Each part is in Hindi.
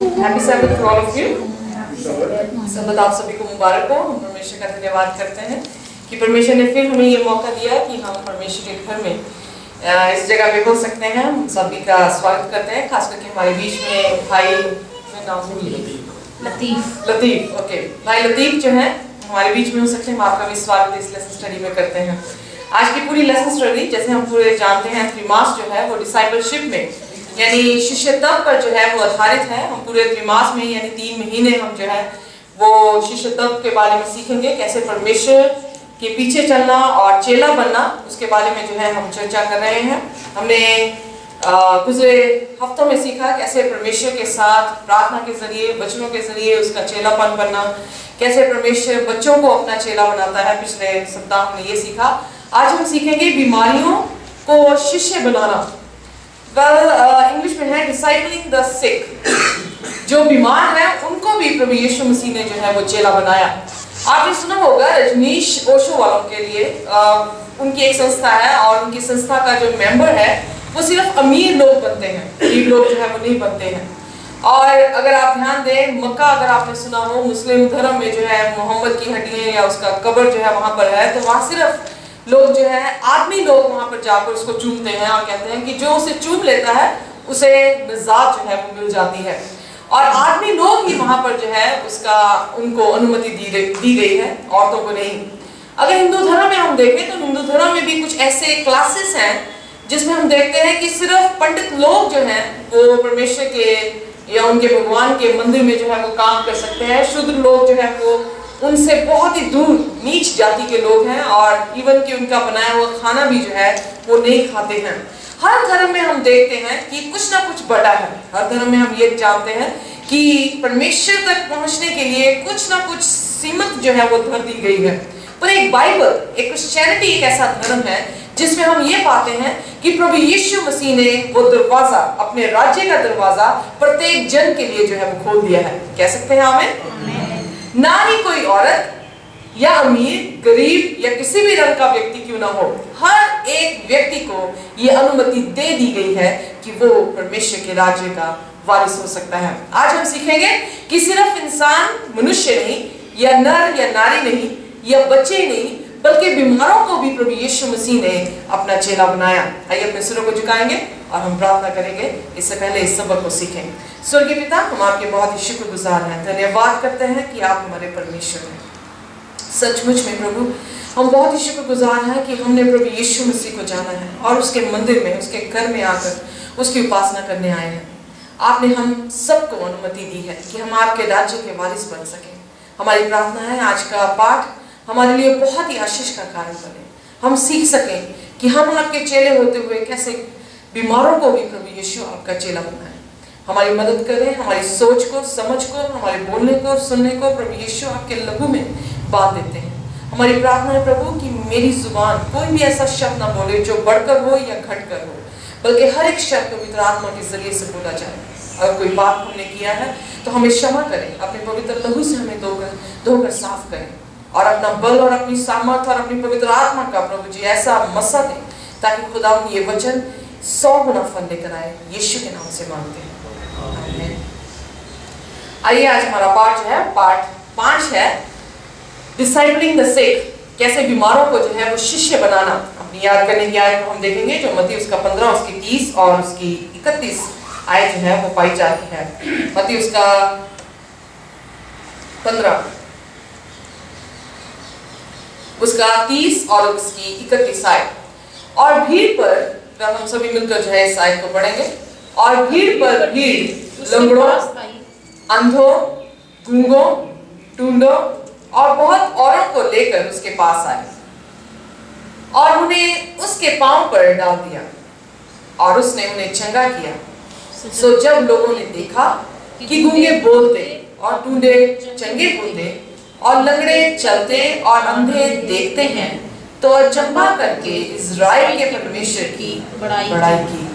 Happy Sabbath to all of you. Sabbath आप सभी को मुबारक हो। हम परमेश्वर का धन्यवाद करते हैं कि परमेश्वर ने फिर हमें ये मौका दिया कि हम परमेश्वर के घर में इस जगह पे हो सकते हैं। हम सभी का स्वागत करते हैं, खास करके हमारे बीच में भाई, मैं नाम भूल गई, लतीफ। ओके, भाई लतीफ जो है हमारे बीच में हो सकते हैं। हम आपका भी स्वागत इस लेसन स्टडी में करते हैं। आज की पूरी लेसन स्टडी, जैसे हम पूरे जानते हैं, त्रिमास जो है वो डिसाइपलशिप में यानी शिष्यत्व पर जो है वो आधारित है। हम पूरे त्रिमास में यानी 3 महीने हम जो है वो शिष्यत्व के बारे में सीखेंगे, कैसे परमेश्वर के पीछे चलना और चेला बनना, उसके बारे में जो है हम चर्चा कर रहे हैं। हमने गुजरे हफ्तों में सीखा कैसे परमेश्वर के साथ प्रार्थना के जरिए, वचनों के जरिए उसका चेलापन बनना, कैसे परमेश्वर बच्चों को अपना चेला बनाता है। पिछले सप्ताह हमने ये सीखा। आज हम सीखेंगे बीमारियों को शिष्य बनाना। इंग्लिश में है डिसाइपलिंग द सिक। जो बीमार है उनको भी प्रभु यीशु मसीह ने जो है वो चेला बनाया। आपने सुना होगा रजनीश ओशो वालों के लिए उनकी एक संस्था है और उनकी संस्था का जो मेंबर है वो सिर्फ अमीर लोग बनते हैं, गरीब लोग जो है वो नहीं बनते हैं। और अगर आप ध्यान दें, मक्का अगर आपने सुना हो, मुस्लिम धर्म में जो है मोहम्मद की हड्डियां या उसका कब्र जो है वहां पर है, तो वहां सिर्फ लोग जो है आदमी लोग वहां पर जाकर उसको चूमते हैं और कहते हैं कि जो उसे चूम लेता है उसे निजात जो है वो मिल जाती है। और आदमी लोग ही वहां पर जो है उसका उनको अनुमति दी गई है, औरतों को नहीं। अगर हिंदू धर्म में हम देखें तो हिंदू धर्म में भी कुछ ऐसे क्लासेस हैं जिसमें हम देखते हैं कि सिर्फ पंडित लोग जो हैं वो परमेश्वर के या उनके भगवान के मंदिर में जो है वो काम कर सकते हैं। शूद्र लोग जो है वो उनसे बहुत ही दूर नीच जाति के लोग हैं और इवन कि उनका बनाया हुआ खाना भी जो है वो नहीं खाते हैं। हर धर्म में हम देखते हैं कि कुछ ना कुछ बड़ा है। हर धर्म में हम ये जानते हैं कि परमेश्वर तक पहुंचने के लिए कुछ ना कुछ सीमित जो है वो धर दी गई है। पर एक बाइबल, एक क्रिश्चियनिटी एक ऐसा धर्म है जिसमें हम ये पाते हैं कि प्रभु यीशु मसीह ने वो दरवाजा, अपने राज्य का दरवाजा प्रत्येक जन के लिए जो है वो खोल दिया है। कह सकते हैं आमीन। ना ही कोई औरत या अमीर, गरीब या किसी भी रंग का व्यक्ति क्यों ना हो, हर एक व्यक्ति को यह अनुमति दे दी गई है कि वो परमेश्वर के राज्य का वारिस हो सकता है। आज हम सीखेंगे कि सिर्फ इंसान, मनुष्य नहीं, या नर या नारी नहीं, या बच्चे नहीं, बल्कि बीमारों को भी प्रभु यीशु मसीह ने अपना चेला बनाया। आइए अपने सिरों को झुकाएंगे और हम प्रार्थना करेंगे। इससे पहले इस सबक को सीखें। स्वर्गीय पिता, हम आपके बहुत ही शुक्रगुजार हैं, धन्यवाद करते हैं कि आप हमारे परमेश्वर हैं। सचमुच में प्रभु, हम बहुत ही शुक्रगुजार हैं कि हमने प्रभु यीशु मसीह को जाना है और उसके मंदिर में, उसके घर में आकर उसकी उपासना करने आए हैं। आपने हम सबको अनुमति दी है कि हम आपके राज्य के वारिस बन सकें। हमारी प्रार्थना है आज का पाठ हमारे लिए बहुत ही आशीष का कारण बने। हम सीख सकें कि हम आपके चेले होते हुए कैसे बीमारों को भी प्रभु यीशु आपका चेला बनाए। हमारी मदद करें, हमारी सोच को, समझ को, हमारे बोलने को, सुनने को प्रभु यीशु आपके लहू में बांध देते हैं। हमारी प्रार्थना है प्रभु कि मेरी जुबान कोई भी ऐसा शब्द ना बोले जो बढ़कर हो या घटकर हो, बल्कि हर एक शब्द पवित्र आत्मा के जरिए से बोला जाए। अगर कोई पाप हमने किया है तो हमें क्षमा करें, अपने पवित्र लहू से हमें धोकर साफ करें और अपना बल और अपनी सामर्थ और अपनी पवित्र आत्मा का प्रभु जी ऐसा मसा दें ताकि खुदा ये वचन 100 गुना फल लेकर आए। यीशु के नाम से मांगते हैं, आमीन। आइए आज हमारा पाठ जो है, पाठ 5 है, डिसाइपलिंग द सिक। कैसे बीमारों को जो है वो शिष्य बनाना। अपनी याद करने की आयत को हम देखेंगे जो मत्ती उसका 15, उसकी 30 और उसकी 31 आयत जो है वो पाई जाती है। मत्ती उसका 15, उसका 30 और उसकी 31 आयत। और भीड़ पर, हम सभी मिलकर जो है इस आयत को पढ़ेंगे। और भीड़ पर भीड़ लंगड़ों, अंधों, गूंगों, टूंडों और बहुत औरों को लेकर उसके पास आए और उन्हें उसके पांव पर डाल दिया और उसने उन्हें चंगा किया। सो जब लोगों ने देखा कि गूंगे बोलते और टूंडे चंगे होते और लंगड़े चलते और अंधे देखते हैं, तो अचंभा करके इज़राइल के परमेश्वर की बड़ाई की।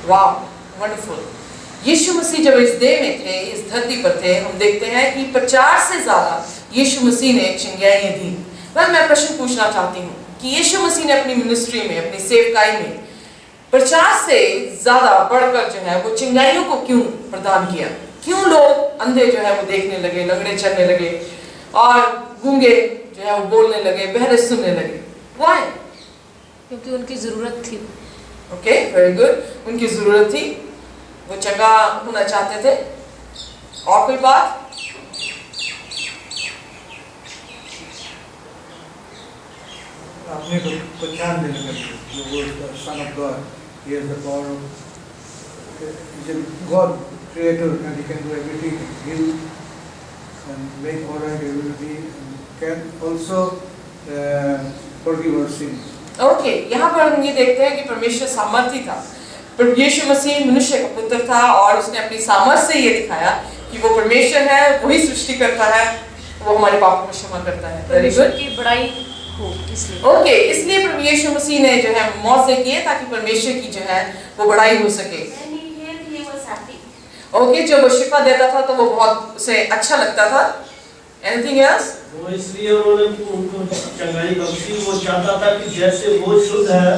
वाह, वंडरफुल। यीशु मसीह जब इस देह में थे, इस धरती पर थे, हम देखते हैं कि 50 से ज्यादा यीशु मसीह ने चंगाइयां दी। मैं प्रश्न पूछना चाहती हूँ कि यीशु मसीह ने अपनी मिनिस्ट्री में, अपनी सेवकाई में 50 से ज्यादा बढ़कर जो है वो चंगाइयों को क्यों प्रदान किया? क्यों लोग अंधे जो है वो देखने लगे, लंगड़े चलने लगे और गूंगे जो है वो बोलने लगे, बहरे सुनने लगे? Why? क्योंकि उनकी जरूरत थी। ओके, वेरी गुड, उनकी जरूरत थी, वो चंगा होना चाहते थे। और कोई बात? अपने को पहचान देने लगे, वो son of God, he has the power of, he is God creator and he can do everything, heal and make all right everybody, and can also forgive our sins. Okay, यहाँ पर हम ये देखते हैं कि परमेश्वर सामर्थी था। पर यीशु मसीह मनुष्य का पुत्र था और उसने अपनी सामर्थ्य से ये दिखाया कि वो परमेश्वर है, वही सृष्टि करता है, वो हमारे पापों को क्षमा करता है। वेरी गुड, की बड़ाई हो इसलिए। ओके, इसलिए प्रभु यीशु मसीह ने जो है मौत किए ताकि परमेश्वर की जो है वो बड़ाई हो सके। ओके, जब वो शिफा देता था तो वो बहुत उसे अच्छा लगता था। Anything else? वो इसलिए उन्होंने उनको चंगाई बख्शी, वो चाहता था कि जैसे वो शुद्ध है,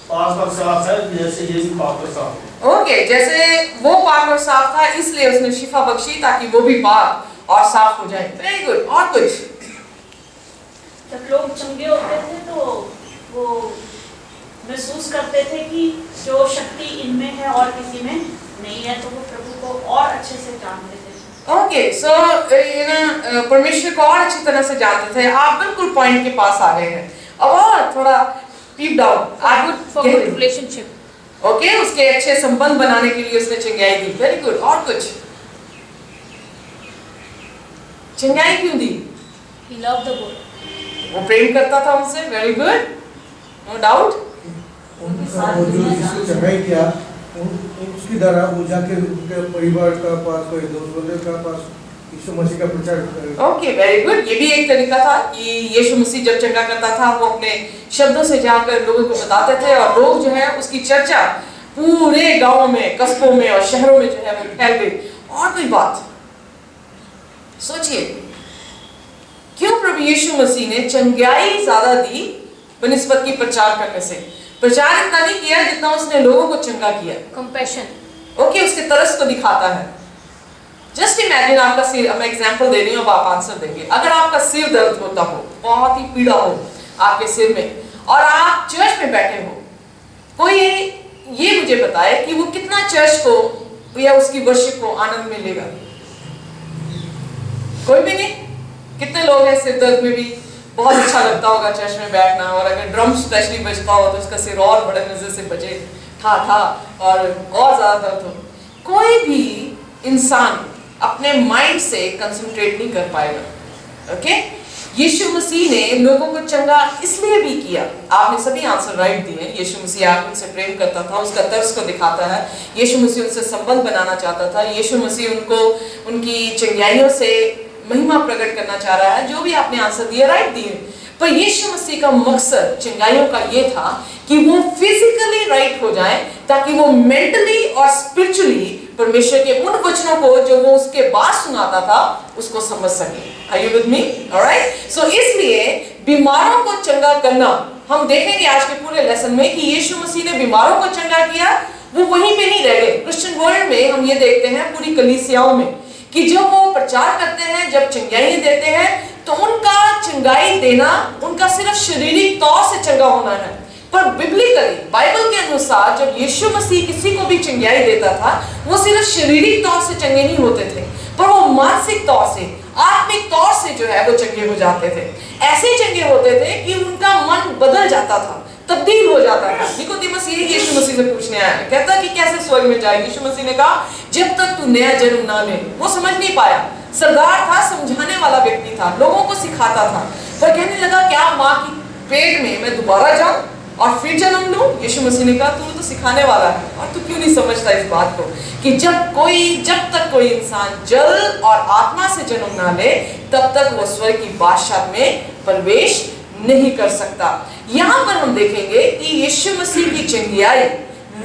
पाक और साफ है, जैसे ये भी पाक और साफ है। ओके, जैसे वो पाक और साफ था इसलिए उसने शिफा बख्शी ताकि वो भी पाक और साफ हो जाए। वेरी गुड, और कुछ? जब लोग चंगे होते थे तो वो महसूस करते थे कि जो शक्ति इनमें है और किसी में नहीं है, तो वो प्रभु को और अच्छे से जानते थे। ओके, सो परमेश्वर को और अच्छी तरह से जानते थे। आप बिल्कुल पॉइंट के पास आ गए हैं। अब और थोड़ा deep down, I would relationship. Okay, उसके अच्छे संबंध बनाने के लिए उसने चंगाई दी। वेरी गुड, और कुछ? चंगाई क्यों दी? He loved the world. वो प्रेम करता था उनसे। Very good, no doubt. वो जो जिसको चंगाई किया, उसकी द्वारा वो जाके उनके परिवार का पास, कोई दोस्त बंधु का पास यीशु मसीह का प्रचार करेगा। ओके, वेरी गुड, ये भी एक तरीका था कि यीशु मसीह जब चंगा करता था वो अपने शब्दों से जाकर लोगों को बताते थे और लोग जो है उसकी चर्चा पूरे गांवों में, कस्बों में और शहरों में जो है वो फैल गई। और कोई बात? सोचिए, क्यों प्रभु यीशु मसीह ने चंगाई ज्यादा दी बनिस्बत की प्रचार करने से? प्रचार इतना नहीं किया जितना उसने लोगों को चंगा किया। कंपैशन। ओके, उसके तरस को दिखाता है। जस्ट इमेजिन, आपका सिर, मैं एग्जांपल दे रही हूँ, अब आप आंसर देंगे। अगर आपका सिर दर्द होता हो, बहुत ही पीड़ा हो आपके सिर में, और आप चर्च में बैठे हो, कोई ये मुझे बताए कि वो कितना चर्च को या उसकी वर्शिप को आनंद में लेगा? कोई भी नहीं। कितने लोग हैं सिर दर्द में भी बहुत अच्छा लगता होगा चर्च में बैठना, और अगर ड्रम स्पेशली बजता हो तो उसका सिर और बड़े मजे से बजे, ठा ठा, और ज्यादा दर्द हो। कोई भी इंसान अपने माइंड से कंसंट्रेट नहीं कर पाएगा। ओके, यीशु मसीह ने लोगों को चंगा इसलिए भी किया। आपने सभी आंसर राइट दिए। यीशु मसीह आप उनसे प्रेम करता था, उसका तरस को दिखाता है। यीशु मसीह उनसे संबंध बनाना चाहता था। यीशु मसीह उनको उनकी चंगाइयों से महिमा प्रकट करना चाह रहा है। जो भी आपने आंसर दिया राइट दिए, पर यीशु मसीह का मकसद चंगाइयों का ये था कि वो फिजिकली राइट हो जाए ताकि वो मेंटली और स्पिरिचुअली परमेश्वर के उन वचनों को जो वो उसके बाद सुनाता था उसको समझ सके। Are you with me? Alright? So इसलिए बीमारों को चंगा करना, हम देखेंगे आज के पूरे लेसन में कि यीशु मसीह ने बीमारों को चंगा किया। वो वहीं पे नहीं रह गए। क्रिश्चियन वर्ल्ड में हम ये देखते हैं पूरी कलीसियाओं में कि जब वो प्रचार करते हैं, जब चंगाई देते हैं, तो उनका चंगाई देना उनका सिर्फ शारीरिक तौर से चंगा होना है। पर बिब्लिकली, बाइबल के अनुसार, जब यीशु मसीह किसी को भी चंगाई देता था, वो सिर्फ शारीरिक तौर से चंगे नहीं होते थे, पर वो मानसिक तौर से, आत्मिक तौर से जो है वो चंगे हो जाते थे। ऐसे चंगे होते थे कि उनका मन बदल जाता था, तब्दील हो जाता था। निकोदेमुस यही यीशु मसीह से पूछने आया, कहता कि कैसे स्वर्ग में जाए? यीशु मसीह ने कहा, जब तक तू नया जन्म ना ले। वो समझ नहीं पाया। सरदार था, समझाने वाला व्यक्ति था, लोगों को सिखाता था, पर कहने लगा क्या माँ की पेट में मैं दोबारा जाऊं और फिर जन्म लूं? यीशु मसीह ने कहा, तू तो सिखाने वाला है और तू क्यों नहीं समझता इस बात को कि जब तक कोई इंसान जल और आत्मा से जन्म ना ले, तब तक वो स्वर्ग की बादशाह में प्रवेश नहीं कर सकता। यहाँ पर हम देखेंगे कि यीशु मसीह की चंगाई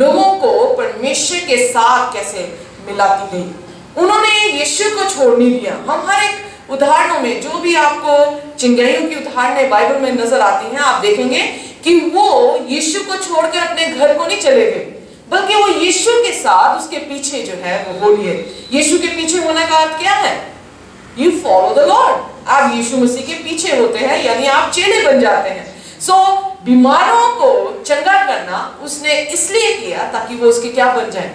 लोगों को परमेश्वर के साथ कैसे मिलाती गई। उन्होंने यीशु को छोड़ नहीं दिया। हम हर एक उदाहरणों में, जो भी आपको चंगाइयों की उदाहरणें बाइबल में नजर आती हैं, आप देखेंगे कि वो यीशु को छोड़कर अपने घर को नहीं चले गए। बल्कि वो यीशु के साथ उसके पीछे जो है वो बोलिए। यीशु के पीछे होने का अर्थ क्या है? You follow the Lord. आप यीशु मसीह के पीछे होते हैं, यानी आप चेले बन जाते हैं। बीमारों को चंगा करना उसने इसलिए किया ताकि वो उसके क्या बन जाए?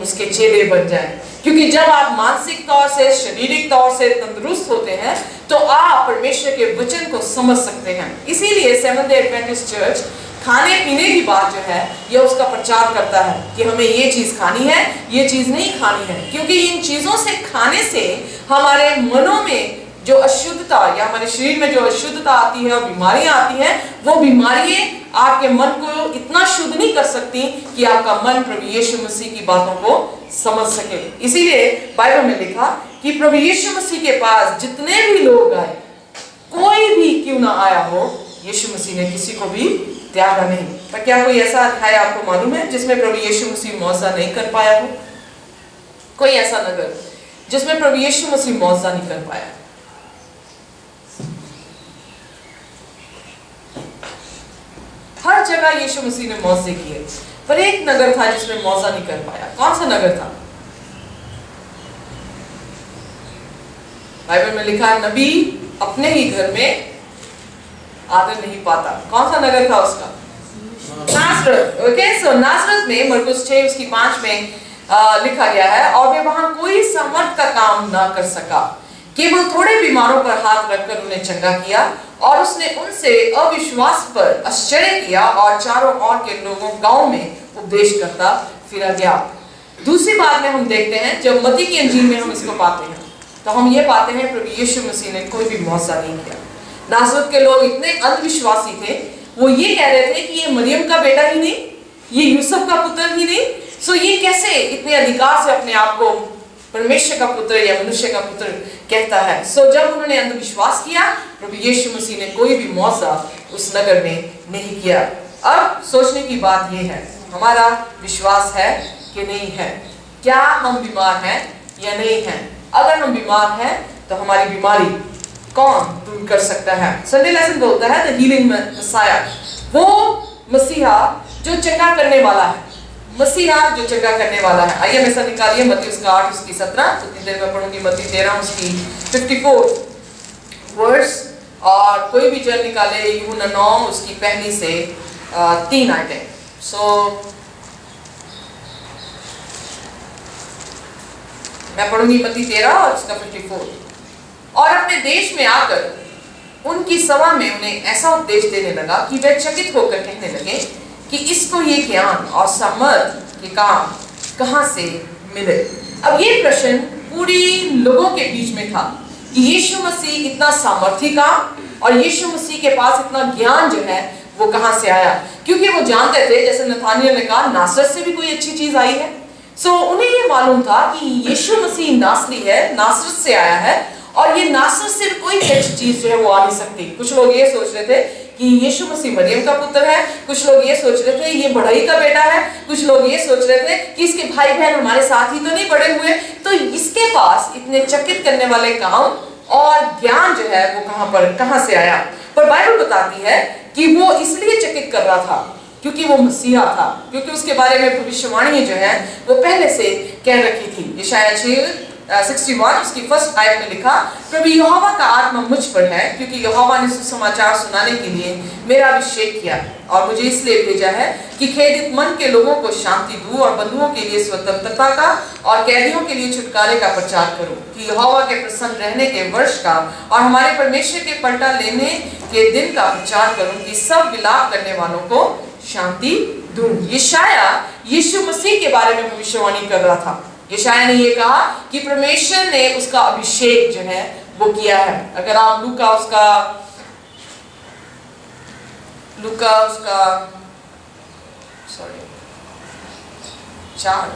उसके चेले बन जाए। क्योंकि जब आप मानसिक तौर से, शारीरिक तौर से तंदुरुस्त होते हैं तो आप परमेश्वर के वचन को समझ सकते हैं। इसीलिए सेवंथ डे एडवेंटिस्ट चर्च खाने पीने की बात जो है ये उसका प्रचार करता है कि हमें ये चीज खानी है, ये चीज नहीं खानी है। क्योंकि इन चीजों से खाने से हमारे मनों में जो अशुद्धता या हमारे शरीर में जो अशुद्धता आती है और बीमारियां आती हैं, वो बीमारियां आपके मन को इतना शुद्ध नहीं कर सकती कि आपका मन प्रभु यीशु मसीह की बातों को समझ सके। इसीलिए बाइबल में लिखा कि प्रभु यीशु मसीह के पास जितने भी लोग आए, कोई भी क्यों ना आया हो, यीशु मसीह ने किसी को भी त्यागा नहीं। पर क्या कोई ऐसा अध्याय आपको मालूम है जिसमें प्रभु यीशु मसीह मौजा नहीं कर पाया हो? कोई ऐसा नगर जिसमें प्रभु यीशु मसीह मौजा नहीं कर पाया? हर जगह यीशु मसीह ने मौजे किए, पर एक नगर था जिसमें मौजा नहीं कर पाया। कौन सा नगर था? बाइबल में लिखा है नबी अपने ही घर में आदर नहीं पाता। कौन सा नगर था उसका? नासरत। ओके, सो नासरत में मरकुस 6 उसकी 5 में लिखा गया है, और वे वहां कोई सामर्थ का काम ना कर सका, केवल थोड़े बीमारों पर हाथ रखकर उन्हें चंगा किया, और उसने उनसे अविश्वास पर आश्चर्य किया और चारों ओर के लोगों गांव में उपदेश करता फिरा गया। दूसरी बात में हम देखते हैं, जब मत्ती की इंजील में हम इसको पाते हैं तो हम ये पाते हैं प्रभु यीशु मसीह ने कोई भी मौजा नहीं किया। नासरत के लोग इतने अंधविश्वासी थे, वो ये कह रहे थे कि ये मरियम का बेटा ही नहीं, ये यूसुफ का पुत्र ही नहीं, सो ये कैसे इतने अधिकार से अपने आप को परमेश्वर का पुत्र या मनुष्य का पुत्र कहता है। सो जब उन्होंने अंधविश्वास किया, प्रभु यीशु मसीह ने कोई भी मौजा उस नगर में नहीं किया। अब सोचने की बात यह है, हमारा विश्वास है कि नहीं है? क्या हम बीमार हैं या नहीं हैं? अगर हम बीमार हैं तो हमारी बीमारी कौन दूर कर सकता है? संडे लेसन बोलता है द हीलिंग मसाया, वो मसीहा जो चंगा करने वाला है, मसीहा जो चंगा करने वाला है। आइए हमेशा निकालिए मत्ती उसका 8 उसकी 17, तो इतनी देर में पढ़ूंगी मत्ती 13 उसकी 54 वर्स, और कोई भी जन निकाले यूहन्ना 9 उसकी 1 से 3 आयतें। सो मैं पढ़ूंगी मत्ती 13 और उसका 54। और अपने देश में आकर उनकी सभा में उन्हें ऐसा उपदेश देने लगा कि वे चकित होकर कहने लगे कि इसको ये ज्ञान और सामर्थ के काम कहां से मिले। अब ये प्रश्न पूरी लोगों के बीच में था कि यीशु मसीह इतना सामर्थी काम और यीशु मसीह के पास इतना ज्ञान जो है वो कहां से आया, क्योंकि वो जानते थे, जैसे नथानियल ने कहा, नासरत से भी कोई अच्छी चीज आई है। सो उन्हें ये मालूम था कि यीशु मसीह नासरी है, नासरत से आया है, और ये नासरत से कोई अच्छी चीज जो है वो आ नहीं सकती। कुछ लोग ये सोच रहे थे कि यीशु मसीह मरियम का पुत्र है, कुछ लोग ये सोच रहे थे ये बढ़ई का बेटा है, कुछ लोग ये सोच रहे थे कि इसके भाई बहन हमारे साथ ही तो नहीं बड़े हुए, तो इसके पास इतने चकित करने वाले काम और ज्ञान जो है वो कहां से आया। पर बाइबल बताती है कि वो इसलिए चकित कर रहा था क्योंकि वो मसीहा था, क्योंकि उसके बारे में भविष्यवाणी जो है वो पहले से कह रखी थी। यशायाह 61 उसकी 1 आयत में लिखा, प्रभु यहोवा का आत्मा मुझ पर है, क्योंकि यहोवा ने सुसमाचार सुनाने के लिए मेरा अभिषेक किया और मुझे इसलिए भेजा है कि खेदित मन के लोगों को शांति दूं और बंधुओं के लिए स्वतंत्रता का और कैदियों के लिए छुटकारे का प्रचार करूं, कि यहोवा के प्रसन्न रहने के वर्ष का और हमारे परमेश्वर के पलटा लेने के दिन का प्रचार करूं, कि सब विलाप करने वालों को शांति दूं। यशायाह यीशु मसीह के बारे में भविष्यवाणी कर रहा था। यशायाह ने ये कहा कि परमेश्वर ने उसका अभिषेक जो है वो किया है। अगर आप लूका उसका 4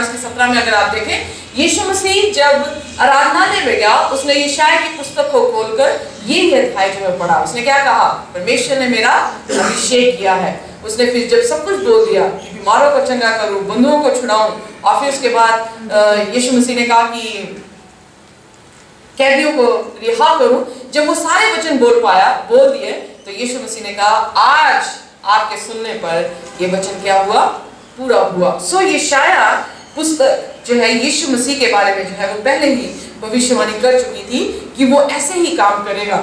उसकी 17 में अगर आप देखें, यीशु मसीह जब आराधनालय में गया, उसने यशायाह की पुस्तक को खोलकर ये अध्याय जो है पढ़ा। उसने क्या कहा? परमेश्वर ने मेरा अभिषेक किया है। उसने फिर जब सब कुछ बोल दिया कि बीमारों को चंगा करूं, बंधुओं को छुड़ाऊं, और फिर उसके बाद यीशु मसीह ने कहा कि कैदियों को रिहा करूं, जब वो सारे वचन बोल दिए, तो यीशु मसीह ने कहा आज आपके सुनने पर ये वचन क्या हुआ, पूरा हुआ। सो यशाया पुस्तक जो है यीशु मसीह के बारे में जो है वो पहले ही भविष्यवाणी कर चुकी थी कि वो ऐसे ही काम करेगा।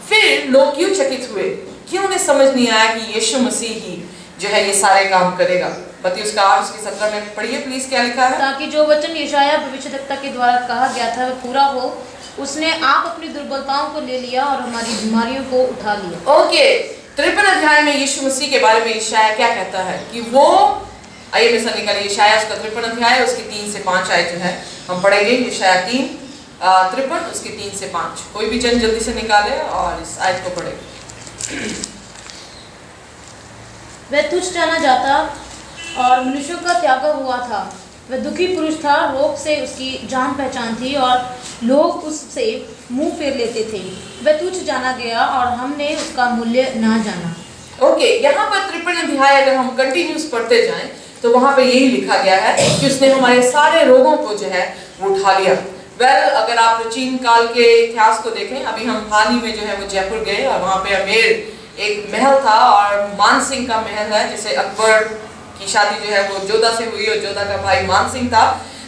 फिर लोग क्यों चकित हुए, क्यों उन्हें समझ नहीं आया कि यीशु मसीह ही जो है ये सारे काम करेगा। मत्ती उसका 8 उसकी 17 में पढ़िए प्लीज, क्या लिखा है। ताकि जो वचन यशाया भविष्यद्वक्ता के द्वारा कहा गया था वह पूरा हो, उसने आप अपनी दुर्बलताओं को ले लिया और हमारी बीमारियों को उठा लिया। ओके, 53 अध्याय में यीशु मसीह के बारे में यशाया क्या कहता है कि वो, आइए मैं सब निकालिए, यशाया उसका 53 अध्याय उसकी 3 से 5 आयत जो है हम पढ़ेंगे। यशाया 53 उसके 3 से 5। कोई भी जन जल्दी से निकाले और इस आयत को पढ़े। वह तुच्छ जाना जाता और मनुष्यों का त्यागा हुआ था। वह दुखी पुरुष था, रोग से उसकी जान पहचान थी और लोग उससे मुंह फेर लेते थे। वह तुच्छ जाना गया और हमने उसका मूल्य ना जाना। ओके, यहाँ पर 53 अध्याय अगर हम कंटिन्यूस पढ़ते जाएं तो वहां पे यही लिखा गया है कि उसने हमारे सारे रोगों को जो है वो उठा लिया। अगर आप प्राचीन काल के इतिहास को देखें, अभी हम हाल ही में जो है वो जयपुर गए और वहाँ पे अमेर एक महल था और मान सिंह का महल है, जैसे अकबर की शादी जो है वो जोधा से हुई और जोधा का भाई मान सिंह था।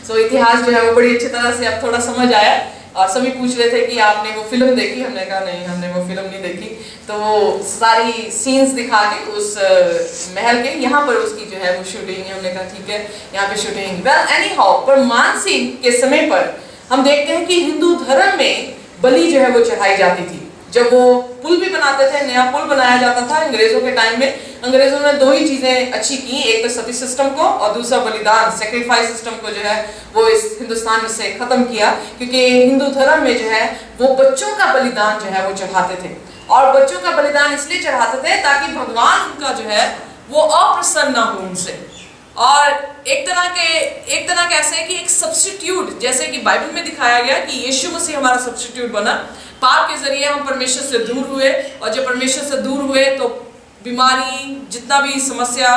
सो इतिहास जो है वो बड़ी अच्छी तरह से अब थोड़ा समझ आया। और सभी पूछ रहे थे कि आपने वो फिल्म देखी, हमने कहा नहीं हमने वो फिल्म नहीं देखी। तो वो सारी सीन्स दिखा के उस महल के यहाँ पर उसकी जो है वो शूटिंग, हमने कहा ठीक है यहाँ पे शूटिंग। वेल एनी हाउ, पर मान सिंह के समय पर हम देखते हैं कि हिंदू धर्म में बलि जो है वो चढ़ाई जाती थी। जब वो पुल भी बनाते थे, नया पुल बनाया जाता था अंग्रेजों के टाइम में, अंग्रेजों ने 2 ही चीजें अच्छी की, एक तो सती सिस्टम को और दूसरा बलिदान सैक्रिफाइस सिस्टम को जो है वो इस हिंदुस्तान में से खत्म किया। क्योंकि हिंदू धर्म में जो है वो बच्चों का बलिदान जो है वो चढ़ाते थे और बच्चों का बलिदान इसलिए चढ़ाते थे ताकि भगवान उनका जो है वो अप्रसन्न ना हो उनसे। और एक तरह के ऐसे कि एक सब्स्टिट्यूट, जैसे कि बाइबल में दिखाया गया कि यीशु मसीह हमारा सब्स्टिट्यूट बना, पाप के जरिए हम परमेश्वर से दूर हुए और जब परमेश्वर से दूर हुए तो बीमारी, जितना भी समस्या,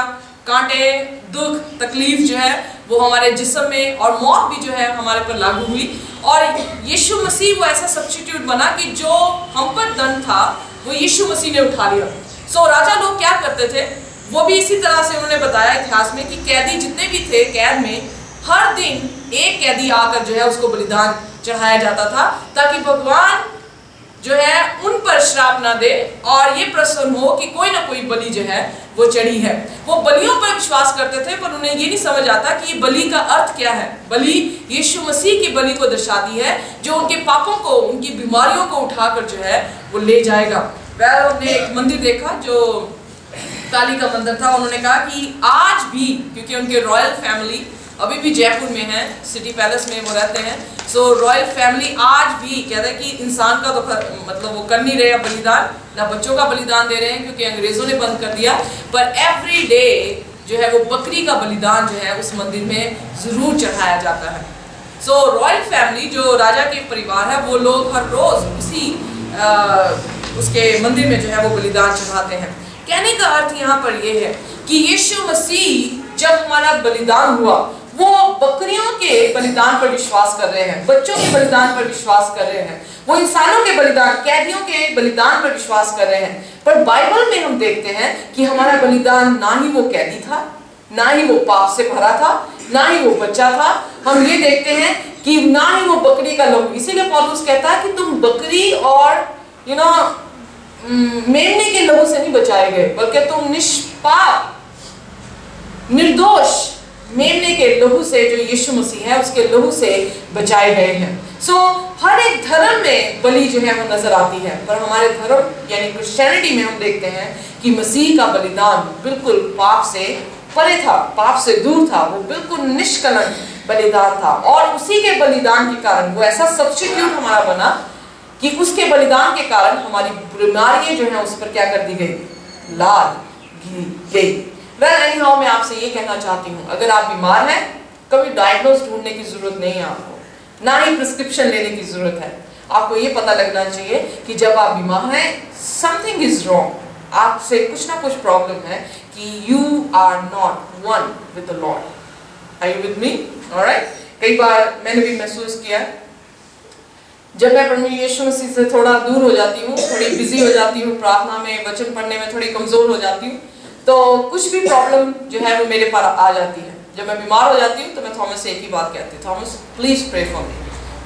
कांटे, दुख, तकलीफ जो है वो हमारे जिस्म में और मौत भी जो है हमारे पर लागू हुई। और यीशु मसीह वो ऐसा सब्स्टिट्यूट बना कि जो हम पर दंड था वो यीशु मसीह ने उठा लिया। सो राजा लोग क्या करते थे, वो भी इसी तरह से उन्होंने बताया इतिहास में कि कैदी जितने भी थे कैद में, हर दिन एक कैदी आकर जो है उसको बलिदान चढ़ाया जाता था ताकि भगवान जो है उन पर श्राप ना दे और ये प्रसन्न हो कि कोई ना कोई बलि जो है वो चढ़ी है। वो बलियों पर विश्वास करते थे पर उन्हें ये नहीं समझ आता कि ये बलि का अर्थ क्या है। बलि यीशु मसीह की बलि को दर्शाती है जो उनके पापों को, उनकी बीमारियों को उठाकर जो है वो ले जाएगा। वह हमने एक मंदिर देखा जो काली का मंदिर था। उन्होंने कहा कि आज भी, क्योंकि उनके रॉयल फैमिली अभी भी जयपुर में है, सिटी पैलेस में वो रहते हैं, सो रॉयल फैमिली आज भी कहते हैं कि इंसान का तो मतलब वो कर नहीं रहे बलिदान, ना बच्चों का बलिदान दे रहे हैं क्योंकि अंग्रेजों ने बंद कर दिया, पर एवरी डे जो है वो बकरी का बलिदान जो है उस मंदिर में जरूर चढ़ाया जाता है। सो रॉयल फैमिली जो राजा के परिवार है वो लोग हर रोज उसी उसके मंदिर में जो है वो बलिदान चढ़ाते हैं। कहने का अर्थ यहाँ पर यह है कि यीशु मसीह जब हमारा बलिदान हुआ वो बकरियों के बलिदान पर विश्वास कर रहे हैं, बच्चों के बलिदान पर विश्वास कर रहे हैं, वो इंसानों के बलिदान, कैदियों के बलिदान पर विश्वास कर रहे हैं। पर बाइबल में हम देखते हैं कि हमारा बलिदान ना ही वो कैदी था, ना ही वो पाप से भरा था, ना ही वो बच्चा था। हम ये देखते हैं कि ना ही वो बकरी का लहू। इसीलिए पौलुस कहता है कि तुम बकरी और मेमने के लहू से नहीं बचाए गए, बल्कि तुम निष्पाप निर्दोष मेमने के लहू से, जो यीशु मसीह है उसके लहू से बचाए गए हैं। सो हर एक धर्म में बलि जो है वो नजर आती है, पर हमारे धर्म यानी क्रिश्चियनिटी में हम देखते हैं कि मसीह का बलिदान बिल्कुल पाप से परे था, पाप से दूर था, वो बिल्कुल निष्कलंक बलिदान था। और उसी के बलिदान के कारण वो ऐसा सब्स्टिट्यूट हमारा बना कि उसके बलिदान के कारण हमारी बीमारियां जो है उस पर क्या कर दी गई, लाल गई। वेल एनी हाउ, मैं आपसे ये कहना चाहती हूँ, अगर आप बीमार हैं कभी डायग्नोज ढूंढने की जरूरत नहीं है आपको, ना ही प्रिस्क्रिप्शन लेने की जरूरत है। आपको ये पता लगना चाहिए कि जब आप बीमार हैं समथिंग इज रॉन्ग, आपसे कुछ ना कुछ प्रॉब्लम है, कि you are not one with the Lord. Are you with me? Alright. कई बार मैंने भी महसूस किया जब मैं प्रभु यीशु मसीह से थोड़ा दूर हो जाती हूँ, थोड़ी बिजी हो जाती हूँ, प्रार्थना में, वचन पढ़ने में थोड़ी कमजोर हो जाती हूँ, तो कुछ भी प्रॉब्लम जो है वो मेरे पास आ जाती है। जब मैं बीमार हो जाती हूँ तो मैं थॉमस से एक ही बात कहती हूँ, Thomas please pray for me,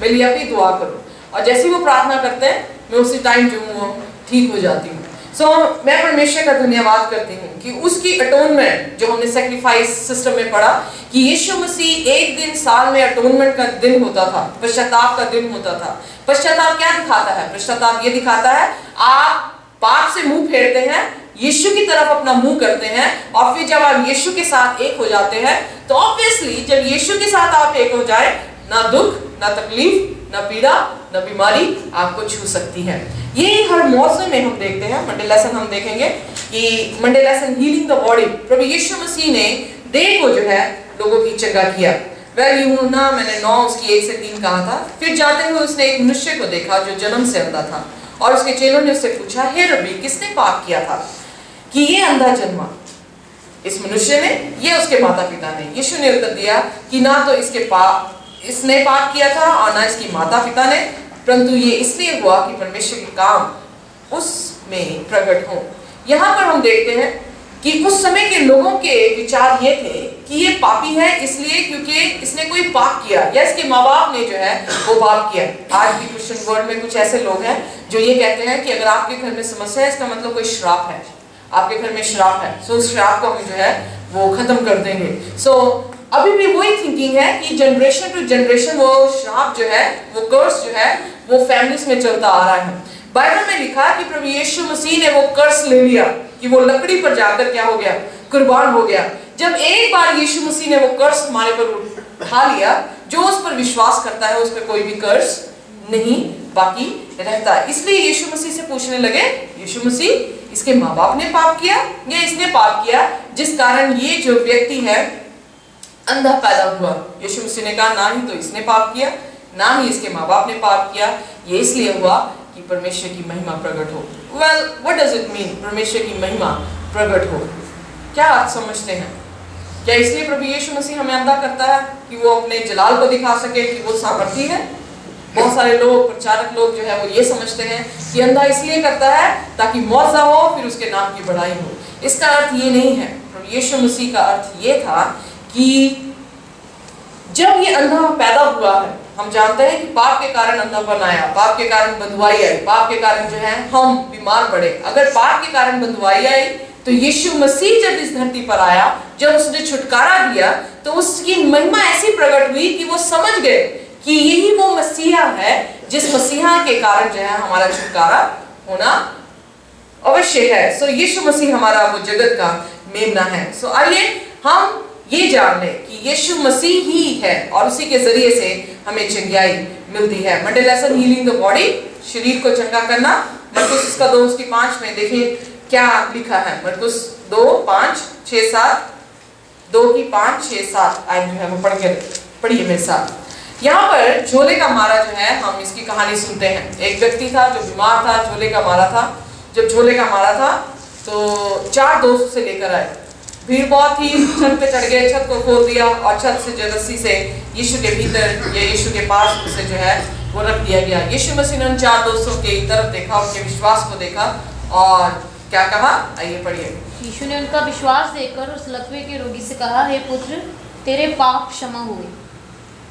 मेरे लिए आप ही दुआ करो। और जैसे ही वो प्रार्थना करते हैं मैं उसी टाइम जो हूँ वो ठीक हो जाती हूँ। सो मैं परमेश्वर का धन्यवाद करती हूँ कि उसकी अटोनमेंट जो हमने सेक्रीफाइस सिस्टम में पढ़ा कि यीशु मसीह एक दिन साल में अटोनमेंट का दिन होता था, पश्चाताप का दिन होता था। पश्चाताप क्या दिखाता है? पश्चाताप ये दिखाता है आप पाप से मुंह फेरते हैं, यीशु की तरफ अपना मुंह करते हैं, और फिर जब आप यीशु के साथ एक हो जाते हैं तो ऑब्वियसली जब यीशु के साथ आप एक हो जाए, ना दुख, ना तकलीफ, ना पीड़ा, ना बीमारी आपको छू सकती है। ये हर मौसम में हम देखते हैं। मंडे लेसन हम देखेंगे कि Monday lesson healing the body, प्रभु यीशु मसीह ने देह को जो है लोगों की चंगा किया। यूहन्ना मैंने 9 उसकी 1 से 3 कहा था। फिर जाते हुए उसने एक मनुष्य को देखा जो जन्म से अंधा था, और उसके चेलों ने उससे पूछा, हे रब्बी, किसने पाप किया था कि ये अंधा जन्मा, इस मनुष्य ने, ये उसके माता पिता ने? यीशु ने उत्तर दिया कि ना तो इसने पाप किया था और ना इसकी माता पिता ने, परंतु ये इसलिए हुआ कि परमेश्वर के काम उसमें प्रकट हो। यहाँ पर हम देखते हैं कि उस समय के लोगों के विचार ये थे कि ये पापी है इसलिए क्योंकि इसने कोई पाप किया, या इसके माँ बाप ने जो है वो पाप किया। आज भी क्रिश्चियन वर्ल्ड में कुछ ऐसे लोग हैं जो ये कहते हैं कि अगर आपके घर में समस्या है इसका मतलब कोई श्राप है, आपके घर में श्राप है, सो उस श्राप को हम जो है वो खत्म कर देंगे। सो अभी भी वही थिंकिंग है कि जनरेशन टू जनरेशन वो श्राप जो है, वो कर्स जो है वो फैमिलीज में चलता आ रहा है। बाइबल में लिखा कि प्रभु यीशु मसीह ने वो कर्स ले लिया कि वो लकड़ी पर जाकर क्या हो गया, कुर्बान हो गया। जब एक बार यीशु मसीह ने वो कर्स हमारे पर उठा लिया, जो उस पर विश्वास करता है उस पर कोई भी कर्स नहीं बाकी रहता। इसलिए यीशु मसीह से पूछने लगे, यीशु मसीह, इसके माँ बाप ने पाप किया या इसने पाप किया जिस कारण ये जो व्यक्ति है अंधा पैदा हुआ? यीशु मसीह ने कहा, ना ही तो इसने पाप किया, ना ही इसके माँ बाप ने पाप किया, ये इसलिए हुआ कि परमेश्वर की महिमा प्रकट हो। Well, what does it mean परमेश्वर की महिमा प्रकट हो? क्या आप समझते हैं? क्या इसलिए प्रभु यीशु मसीह हमें अंधा करता है कि वो अपने जलाल को दिखा सके कि वो सामर्थी है? बहुत सारे लोग, प्रचारक लोग जो है वो ये समझते हैं कि अंधा इसलिए करता है ताकि मौजा हो, फिर उसके नाम की बढ़ाई हो। इसका अर्थ ये नहीं है। प्रभु यीशु मसीह का अर्थ ये था कि जब ये अंधा पैदा हुआ है, हम जानते हैं कि पाप के कारण अंधापन आया, पाप के कारण बंधुआई आई, पाप के कारण जो है हम बीमार पड़े। अगर पाप के कारण बंधुआई आई तो यीशु मसीह जब इस धरती पर आया, जब उसने छुटकारा दिया, तो उसकी महिमा ऐसी प्रकट हुई कि वो समझ गए कि यही वो मसीहा है जिस मसीहा के कारण जो है हमारा छुटकारा होना अवश्य है। सो यीशु मसीह हमारा वो जगत का मेमना है। सो आइए हम ये जान लें कि यीशु मसीह ही है और उसी के जरिए से हमें चंगाई मिलती है। Monday lesson healing the body, शरीर को चंगा करना। मरकुस उसका 2 उसकी 5 में देखिए क्या लिखा है। मरकुस 2, 5, 6, 7, 2 की 5, 6, 7 आयत जो है वो पढ़िए मेरे साथ। यहाँ पर झोले का मारा जो है, हम इसकी कहानी सुनते हैं। एक व्यक्ति था जो बीमार था, झोले का मारा था। जब झोले का मारा था तो 4 दोस्त उसे लेकर आए। भीड़ बहुत थी, छत पे चढ़ गए, छत को खोल दिया और छत से जलसी से यीशु के भीतर या यीशु के पास उसे जो है वो रख दिया गया। यीशु मसीह ने उन 4 दोस्तों की तरफ देखा, उनके विश्वास को देखा और क्या कहा, आइए पढ़िए। यीशु ने उनका विश्वास देखकर उस लकवे के रोगी से कहा, हे पुत्र, तेरे पाप क्षमा हुए।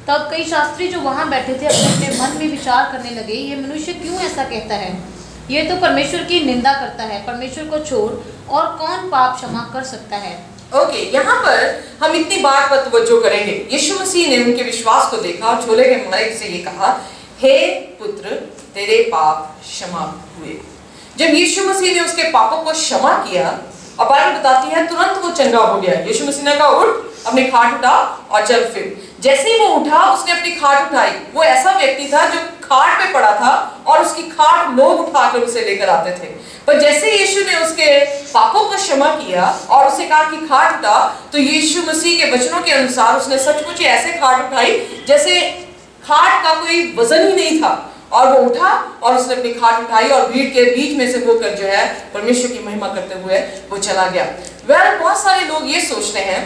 तब कई शास्त्री जो वहां बैठे थे अपने अपने मन में विचार करने लगे, ये मनुष्य क्यों ऐसा कहता है? ये तो परमेश्वर की निंदा करता है। परमेश्वर को छोड़ और कौन पाप क्षमा कर सकता है? ओके, यहाँ पर हम इतनी बात पर तवज्जो करेंगे। यीशु मसीह ने उनके विश्वास को देखा और झोले के मालिक से ये कहा, हे पुत्र, तेरे पाप क्षमा हुए। जब यीशु मसीह ने उसके पापों को क्षमा किया, और बाइबल बताती है तुरंत वो चंगा हो गया। यीशु मसीह ने कहा, उठ, अपनी खाट उठा और चल फिर। जैसे ही वो उठा, उसने अपनी खाट उठाई। वो ऐसा व्यक्ति था जो खाट पे पड़ा था और उसकी खाट लोग उठाकर उसे लेकर आते थे। पर जैसे यीशु ने उसके पापों को क्षमा किया और उसे कहा कि खाट उठा, तो यीशु मसीह के वचनों के अनुसार उसने सचमुच ऐसे खाट उठाई जैसे खाट का कोई वजन ही नहीं था, और वो उठा और उसने अपनी खाट उठाई और भीड़ के बीच में से होकर जो है परमेश्वर की महिमा करते हुए वो चला गया। वेल, बहुत सारे लोग ये सोचते हैं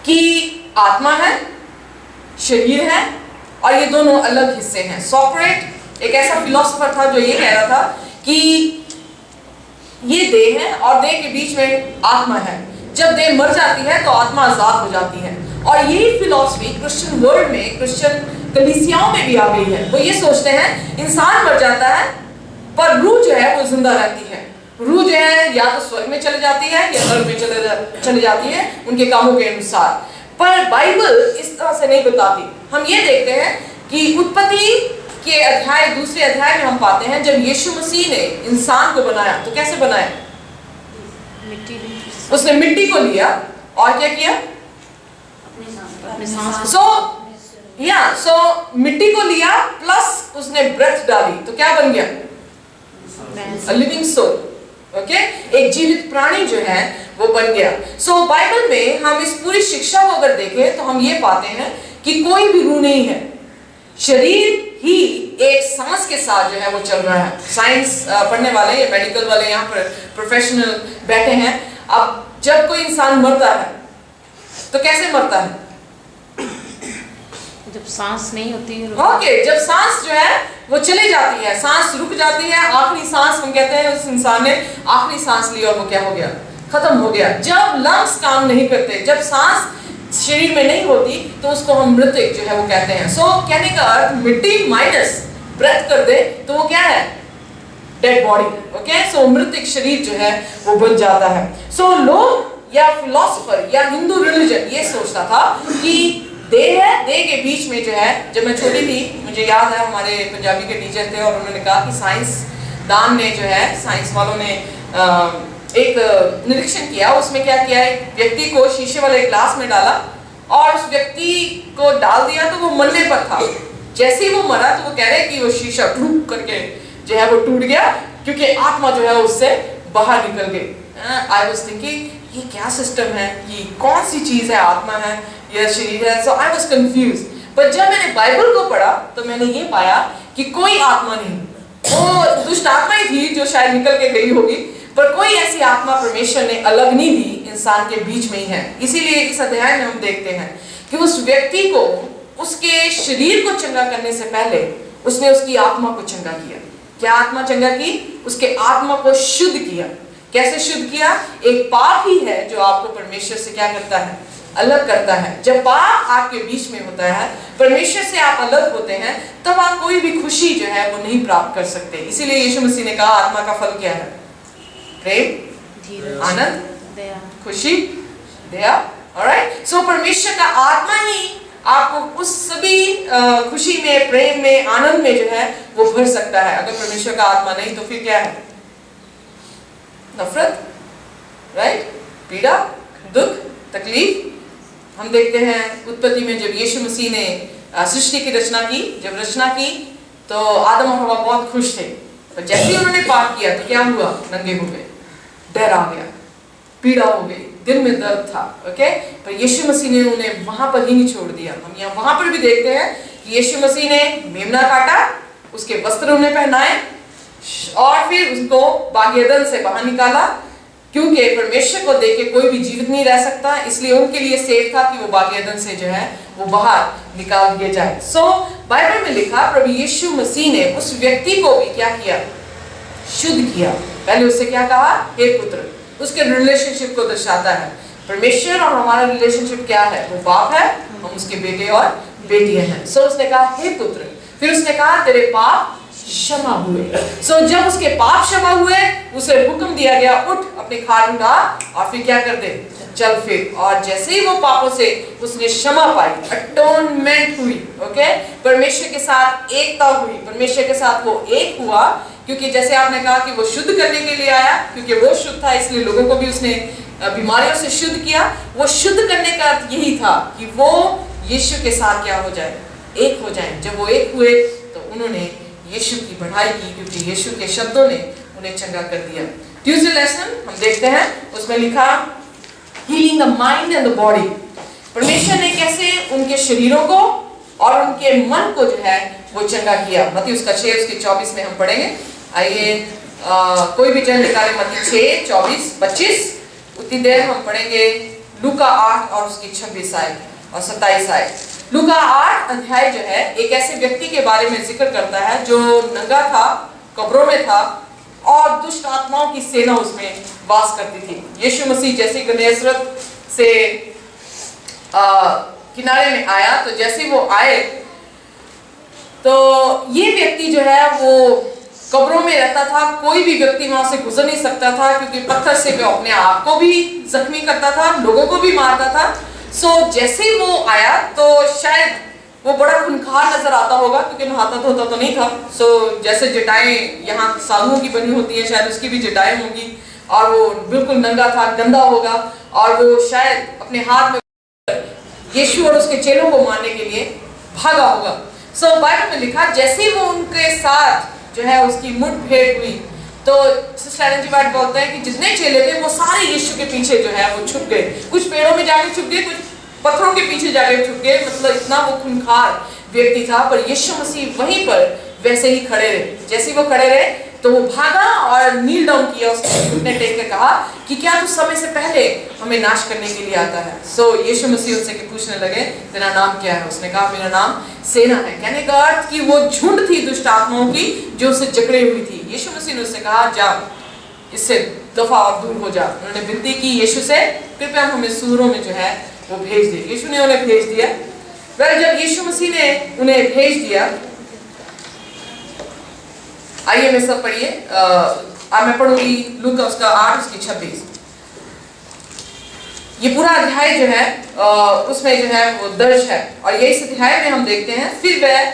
कि आत्मा है, शरीर है और ये दोनों अलग हिस्से हैं। सोक्रेट एक ऐसा फिलोसोफर था जो ये कह रहा था कि ये देह है और देह के बीच में आत्मा है। जब देह मर जाती है तो आत्मा आजाद हो जाती है। और यही फिलॉसफी क्रिश्चियन वर्ल्ड में, क्रिश्चियन कलीसियाओं में भी आ गई है। वो ये सोचते हैं इंसान मर जाता है पर रूह जो है वो जिंदा रहती है। रूह जो है या तो स्वर्ग में चले जाती है या नरक में चले जाती है उनके कामों के अनुसार। पर बाइबल इस तरह से नहीं बताती। हम ये देखते हैं कि उत्पत्ति के अध्याय, दूसरे अध्याय में हम पाते हैं जब यीशु मसीह ने इंसान को बनाया तो कैसे बनाया? उसने मिट्टी को लिया और क्या किया? सो मिट्टी को लिया प्लस उसने ब्रेथ डाली तो क्या बन गया? Living soul. ओके, एक जीवित प्राणी जो है वो बन गया। सो बाइबल में हम इस पूरी शिक्षा को अगर देखें तो हम ये पाते हैं कि कोई भी रूह नहीं है, शरीर ही एक सांस के साथ जो है वो चल रहा है। साइंस पढ़ने वाले या मेडिकल वाले यहाँ पर प्रोफेशनल बैठे हैं। अब जब कोई इंसान मरता है तो कैसे मरता है? जब सांस नहीं होती है। ओके, जब सांस जो है वो चली जाती है, सांस रुक जाती है, आखिरी सांस हम कहते हैं उस इंसान ने आखिरी सांस ली और वो क्या हो गया? खत्म हो गया। जब लंग्स काम नहीं करते, जब सांस शरीर में नहीं होती तो उसको हम मृतक जो है वो कहते हैं। सो कहने का अर्थ मिट्टी माइनस ब्रेथ कर दे तो वो क्या है? Dead body. ओके, सो मृतक शरीर जो है वो बन जाता है। सो लोग या फिलोसोफर या हिंदू रिलीजन ये सोचता था कि देह है, देह के बीच में जो है, जब मैं छोटी थी मुझे याद है हमारे पंजाबी के टीचर थे और उन्होंने कहा कि साइंस दान ने जो है, साइंस वालों ने एक निरीक्षण किया। उसमें क्या किया, एक व्यक्ति को शीशे वाले ग्लास में डाला और उस व्यक्ति को डाल दिया तो वो मरने पर था। जैसे ही वो मरा तो वो कह रहे कि वो शीशा टूट करके जो है वो टूट गया क्योंकि आत्मा जो है उससे बाहर निकल गई। आई वाज थिंकिंग ये क्या सिस्टम है, ये कौन सी चीज है, आत्मा है या शरीर है? सो आई वाज कंफ्यूज। पर जब मैंने बाइबल को पढ़ा तो मैंने ये पाया कि कोई आत्मा नहीं, वो दुष्ट आत्मा ही थी जो शायद निकल के गई होगी, पर कोई ऐसी आत्मा परमेश्वर ने अलग नहीं दी, इंसान के बीच में ही है। इसीलिए इस अध्याय में हम देखते हैं कि उस व्यक्ति को उसके शरीर को चंगा करने से पहले उसने उसकी आत्मा को चंगा किया। क्या आत्मा चंगा की? उसके आत्मा को शुद्ध किया। कैसे शुद्ध किया? एक पाप ही है जो आपको परमेश्वर से क्या करता है? अलग करता है। जब पाप आपके बीच में होता है, परमेश्वर से आप अलग होते हैं, तब आप कोई भी खुशी जो है वो नहीं प्राप्त कर सकते। इसीलिए यीशु मसीह ने कहा आत्मा का फल क्या है? प्रेम, आनंद, दया, खुशी, दया। ऑलराइट, सो परमेश्वर का आत्मा ही आपको उस सभी खुशी में, प्रेम में, आनंद में जो है वो भर सकता है। अगर परमेश्वर का आत्मा नहीं तो फिर क्या है? नफरत, राइट, पीड़ा, दुख, तकलीफ। हम देखते हैं उत्पत्ति में जब यीशु मसीह ने सृष्टि की रचना की, जब रचना की तो आदम और हवा बहुत खुश थे। पर जैसे ही उन्होंने पाप किया तो क्या हुआ? नंगे हो गए, डर आ गया, पीड़ा हो गई, दिल में दर्द था। ओके, पर यीशु मसीह ने उन्हें वहां पर ही नहीं छोड़ दिया। हम यहाँ वहां पर भी देखते हैं कि यीशु मसीह ने मेमना काटा, उसके वस्त्र उन्हें पहनाए और फिर उसको बाग-ए-अदन से बाहर निकाला, क्योंकि परमेश्वर को देख के कोई भी जीवित नहीं रह सकता। इसलिए उनके लिए सेफ था कि वो बाग-ए-अदन से जो है वो बाहर निकाल दिए जाए। सो बाइबल में लिखा प्रभु यीशु मसीह ने उस व्यक्ति को भी क्या किया? शुद्ध किया। पहले उससे क्या कहा? हे पुत्र। उसके रिलेशनशिप को दर्शाता है। परमेश्वर और हमारा रिलेशनशिप क्या है? वो बाप है, हम उसके बेटे और बेटियां हैं। सो उसने कहा हे पुत्र, फिर उसने कहा तेरे पाप क्षमा हुए। सो जब उसके पाप क्षमा हुए, उसे हुक्म दिया गया उठ, अपने खाट उठा और फिर क्या कर दे? चल फिर। और जैसे ही वो पापों से उसने क्षमा पाई, अटोनमेंट हुई, ओके, परमेश्वर के साथ एकता हुई, परमेश्वर के साथ वो एक हुआ। क्योंकि जैसे आपने कहा कि वो शुद्ध करने के लिए आया, क्योंकि वो शुद्ध था इसलिए लोगों को भी उसने बीमारियों से शुद्ध किया। वो शुद्ध करने का अर्थ यही था कि वो यीशु के साथ क्या हो जाए? एक हो जाए। जब वो एक हुए तो उन्होंने यीशु की बढ़ाई की, क्योंकि यीशु के शब्दों ने उन्हें चंगा कर दिया। ट्यूसडे लेसन हम देखते हैं, उसमें लिखा healing the mind and the body. परमेश्वर ने कैसे उनके शरीरों को और उनके मन को जो है वो चंगा किया। मत्ती उसका 6 उसके 24 में हम पढ़ेंगे। आइए कोई भी जन निकाले मत्ती 6, 24, 25। उतनी देर हम पढ़ेंगे लूका 8 और उसकी 26 आयत और 27 आयत। लूका 8 अध्याय जो है एक ऐसे व्यक्ति के बारे में जिक्र करता है जो नंगा था, कब्रों में था और दुष्ट आत्माओं की सेना उसमें वास करती थी। यीशु मसीह जैसे गनेसरत से किनारे में आया, तो जैसे वो आए तो ये व्यक्ति जो है वो कब्रों में रहता था। कोई भी व्यक्ति वहां से गुजर नहीं सकता था, क्योंकि पत्थर से वो अपने आप को भी जख्मी करता था, लोगों को भी मारता था। सो जैसे वो आया तो शायद वो बड़ा खूंखार नजर आता होगा, क्योंकि नहाता धोता तो नहीं था। सो जैसे जटाएं यहाँ साधुओं की बनी होती है, शायद उसकी भी जटाएं होंगी, और वो बिल्कुल नंगा था, गंदा होगा, और वो शायद अपने हाथ में यीशु और उसके चेलों को मारने के लिए भागा होगा। सो बाइबल में लिखा जैसे वो उनके साथ जो है उसकी मुठभेड़ हुई, तो सिस्टर एलन जी वाइट बोलते हैं कि जितने चेले थे वो सारे यीशु के पीछे जो है वो छुप गए। कुछ पेड़ों में जाके छुप गए, कुछ पत्थरों के पीछे जाके छुप गए। मतलब इतना वो खूंखार व्यक्ति था, पर यीशु मसीह वहीं पर वैसे ही खड़े रहे। जैसे वो खड़े रहे तो वो भागा और नील डाउन किया, उसने घुटने टेक कर कहा कि क्या तू समय से पहले हमें नाश करने के लिए आता है। सो यीशु मसीह उससे पूछने लगे तेरा नाम क्या है। उसने कहा मेरा नाम सेना है। कहने का अर्थ कि वो झुंड थी दुष्ट आत्माओं की जो उसे जकड़े हुई थी। यीशु मसीह ने उससे कहा जा इससे दफा और दूर हो जा। उन्होंने विनती की यीशु से कृपया हमें सूरों में जो है वो भेज दे। यीशु ने उन्हें भेज दिया। जब यीशु मसीह ने उन्हें भेज दिया, आइए मैं सब पढ़िए, मैं पढ़ूंगी लूका उसका 8 उसकी 26। ये पूरा अध्याय जो है उसमें जो है वो दर्ज है। और यही इस अध्याय में हम देखते हैं फिर वह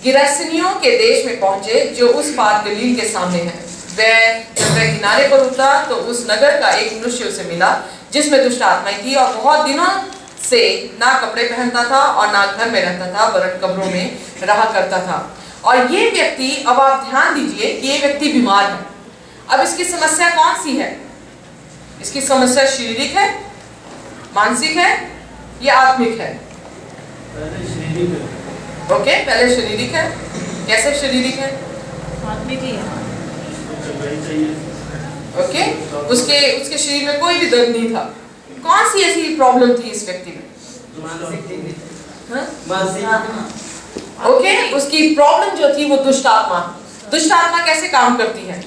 गिरासिनियों के देश में पहुंचे जो उस पार गलील के सामने है। जब वह किनारे पर उतरा तो उस नगर का एक मनुष्य उसे मिला जिसमें दुष्ट आत्माएं थी, और बहुत दिनों से ना कपड़े पहनता था और ना घर में रहता था, वरन कब्रों में रहा करता था। और ये व्यक्ति, अब आप ध्यान दीजिए कि ये व्यक्ति बीमार है। अब इसकी समस्या कौन सी है? इसकी समस्या शारीरिक है, मानसिक है या आत्मिक है? ओके, पहले शारीरिक है। कैसे शारीरिक है? आत्मिक ही है। ओके, उसके शरीर में कोई भी दर्द नहीं था। कौन सी ऐसी प्रॉब्लम थी इस व्यक्ति में? ओके, उसकी प्रॉब्लम जो थी वो दुष्ट आत्मा। दुष्ट आत्मा कैसे काम करती है?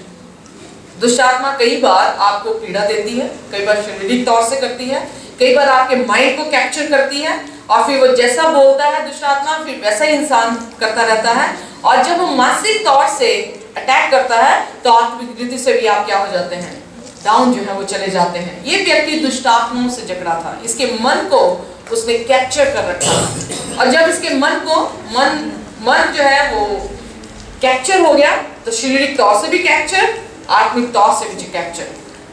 दुष्ट आत्मा कई बार आपको पीड़ा देती है, कई बार शारीरिक तौर से करती है, कई बार आपके माइंड को कैप्चर करती है, और फिर वो जैसा बोलता है दुष्ट आत्मा फिर वैसा ही इंसान करता रहता है। और जब वो मानसिक तौर से अटैक करता है तो आत्मिक रीति से भी आप क्या हो जाते हैं? डाउन जो है वो चले जाते हैं। ये व्यक्ति दुष्ट आत्माओं से जकड़ा था। इसके मन को उसने कैप्चर कर रखा, और जब इसके मन जो है वो कैप्चर हो गया तो शारीरिक तौर से भी कैप्चर, आत्मिक तौर से भी कैप्चर।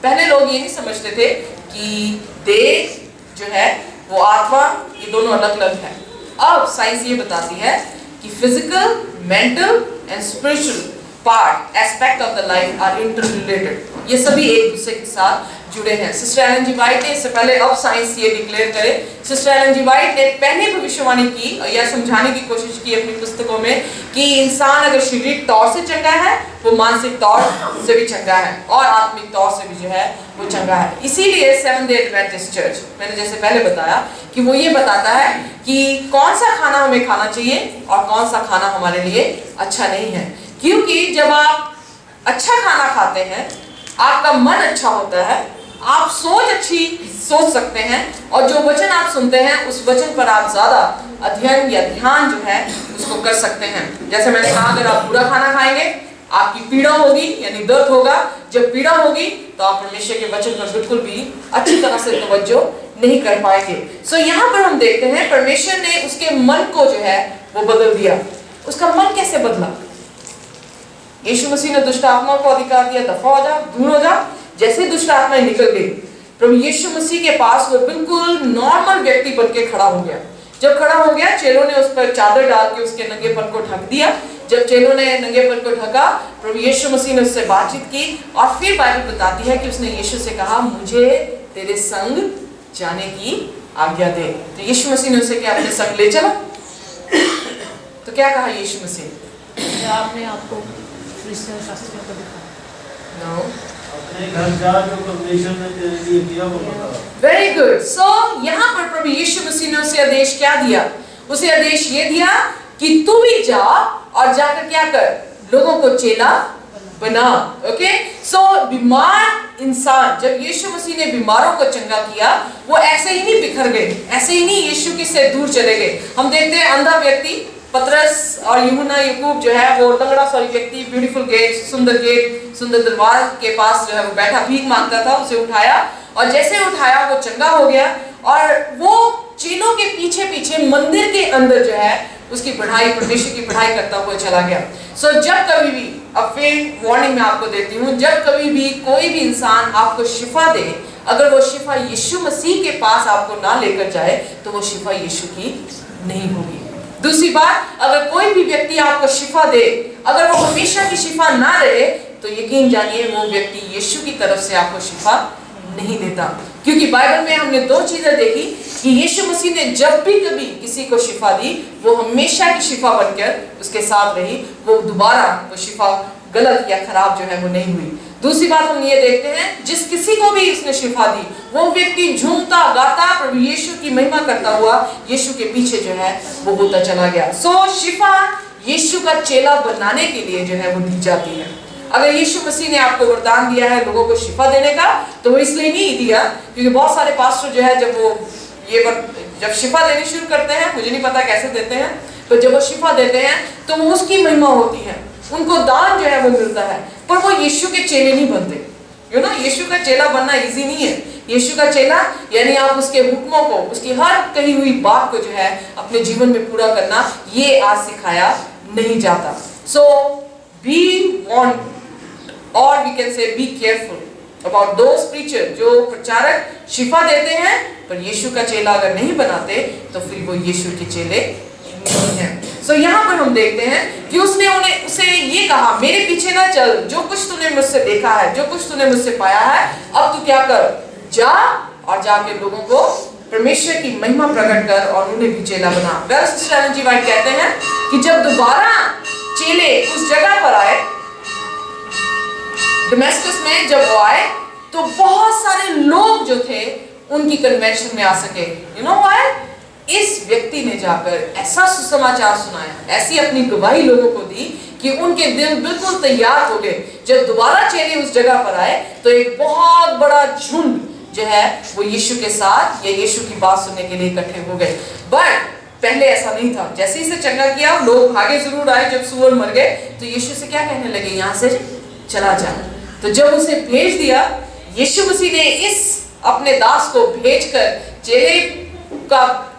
पहले लोग ये नहीं समझते थे कि देह जो है वो आत्मा, ये दोनों अलग अलग है। अब साइंस ये बताती है कि physical, mental and spiritual part aspect of the life are interrelated. ये सभी एक दूसरे के साथ जुड़े हैं। सिस्टर एलन जी वाइट ने इससे पहले, अब साइंस ये डिक्लेयर करे, सिस्टर एलन जी वाइट ने पहले भविष्यवाणी की या समझाने की कोशिश की अपनी पुस्तकों में कि इंसान अगर शारीरिक तौर से चंगा है वो मानसिक तौर से भी चंगा है, और आत्मिक तौर से भी जो है वो चंगा है। इसीलिए सेवंथ डे एडवेंटिस्ट चर्च, मैंने जैसे पहले बताया कि वो ये बताता है कि कौन सा खाना हमें खाना चाहिए और कौन सा खाना हमारे लिए अच्छा नहीं है। क्योंकि जब आप अच्छा खाना खाते हैं आपका मन अच्छा होता है, आप अच्छी सोच सकते हैं, और जो वचन आप सुनते हैं उस वचन पर आप ज्यादा अध्ययन या ध्यान जो है उसको कर सकते हैं। जैसे मैंने कहा, अगर आप बुरा खाना खाएंगे आपकी पीड़ा होगी, यानी दर्द होगा। जब पीड़ा होगी तो आप परमेश्वर के वचन पर बिल्कुल भी अच्छी तरह से तवज्जो नहीं कर पाएंगे। सो यहाँ पर हम देखते हैं परमेश्वर ने उसके मन को जो है वो बदल दिया। उसका मन कैसे बदला? यीशु मसीह ने दुष्ट आत्माओं को अधिकार दिया, दफा हो जा, दूर हो जा। जैसे दुष्ट आत्माएं निकल गई, प्रभु यीशु मसीह के पास वो बिल्कुल नॉर्मल व्यक्ति बन के खड़ा हो गया। जब खड़ा हो गया, चेलों ने उस पर चादर डाल के उसके नंगेपन को ढक दिया। जब चेलों ने नंगेपन को ढका, प्रभु यीशु मसीह ने उससे बातचीत की, और फिर बाइबल बताती है कि उसने यीशु से कहा, मुझे तेरे संग जाने की आज्ञा दे। तो यीशु मसीह ने उसे क्या अपने संग ले चला? तो क्या कहा यीशु मसीह? आपने आपको शास्त्रियों को दिखा। No. अपने घर जा, जो परमेश्वर ने तेरे लिए किया वो बता। Very good. So यहाँ पर प्रभु यीशु मसीह ने उसे आदेश क्या दिया? उसे आदेश ये दिया कि तू भी जा और जाकर क्या कर? लोगों को चेला बना। ओके, सो बीमार इंसान, जब यीशु मसीह ने बीमारों को चंगा किया, वो ऐसे ही नहीं बिखर गए, ऐसे ही नहीं यीशु की से दूर चले गए। हम देखते हैं अंधा व्यक्ति पतरस और यूहन्ना याकूब जो है वो लंगड़ा व्यक्ति ब्यूटीफुल गेट, सुंदर दरबार के पास जो है वो बैठा भीख मांगता था, उसे उठाया और जैसे उठाया वो चंगा हो गया और वो चेलों के पीछे पीछे मंदिर के अंदर जो है उसकी पढ़ाई, परमेश्वर की पढ़ाई करता हुआ चला गया। सो जब कभी भी, अब फिर वार्निंग मैं आपको देती हूँ, जब कभी भी कोई भी इंसान आपको शिफा दे, अगर वो शिफा यीशु मसीह के पास आपको ना लेकर जाए तो वो शिफा यीशु की नहीं होगी। दूसरी बात, अगर कोई भी व्यक्ति आपको शिफा दे, अगर वो हमेशा की शिफा ना रहे तो यकीन जानिए वो व्यक्ति यीशु की तरफ से आपको शिफा नहीं देता। क्योंकि बाइबल में हमने दो चीजें देखी कि यीशु मसीह ने जब भी कभी किसी को शिफा दी वो हमेशा की शिफा बनकर उसके साथ रही, वो दोबारा वो शिफा गलत या खराब जो है वो नहीं हुई। दूसरी बात हम ये देखते हैं, जिस किसी को भी इसने शिफा दी वो व्यक्ति झूमता गाता प्रभु यीशु की महिमा करता हुआ यीशु के पीछे जो है वो होता चला गया। सो शिफा यीशु का चेला बनाने के लिए जो है वो दी जाती है। अगर यीशु मसीह ने आपको वरदान दिया है लोगों को शिफा देने का, तो वो इसलिए नहीं दिया क्योंकि बहुत सारे पास्टर जो है जब शिफा देनी शुरू करते हैं, मुझे नहीं पता कैसे देते हैं, तो जब वो शिफा देते हैं तो वो उसकी महिमा होती है, उनको दान जो है वो मिलता है, पर वो यीशु के चेले नहीं बनते। यीशु का चेला बनना इजी नहीं है। यीशु का चेला यानी आप उसके हुक्मों को, उसकी हर कही हुई बात को जो है अपने जीवन में पूरा करना, ये आज सिखाया नहीं जाता। सो बी वॉन्ट और we can say be careful about those preacher जो प्रचारक शिफा देते हैं पर यीशु का चेला अगर नहीं बनाते तो फिर वो यीशु के चेले नहीं है। सो यहाँ पर हम देखते हैं कि उसने उसे ये कहा, मेरे पीछे ना चल, जो कुछ तूने मुझसे देखा है, जो कुछ तूने मुझसे पाया है, अब तू क्या कर, जा और जाके लोगों को परमेश्वर की महिमा प्रकट कर और उन्हें भी चेला बना। वेल जी वाइट कहते हैं कि जब दोबारा चेले उस जगह पर आए, दमिश्क में जब वो आए, तो बहुत सारे लोग जो थे उनकी कन्वेंशन में आ सके। You know why? इस व्यक्ति ने जाकर ऐसा सुसमाचार सुनाया, ऐसी अपनी गवाही लोगों को दी कि उनके दिल बिल्कुल तैयार हो गए। जब दोबारा चेले उस जगह पर आए तो एक बहुत बड़ा झुंड जो है वो यीशु के साथ या यीशु की बात सुनने के लिए इकट्ठे हो गए। बट पहले ऐसा नहीं था। जैसे ही इसे चंगा किया, लोग भागे जरूर आए। जब सूअर मर गए तो यीशु से क्या कहने लगे, यहाँ से चला जा। तो जब उसे भेज दिया, यीशु मसीह ने इस अपने दास को भेजकर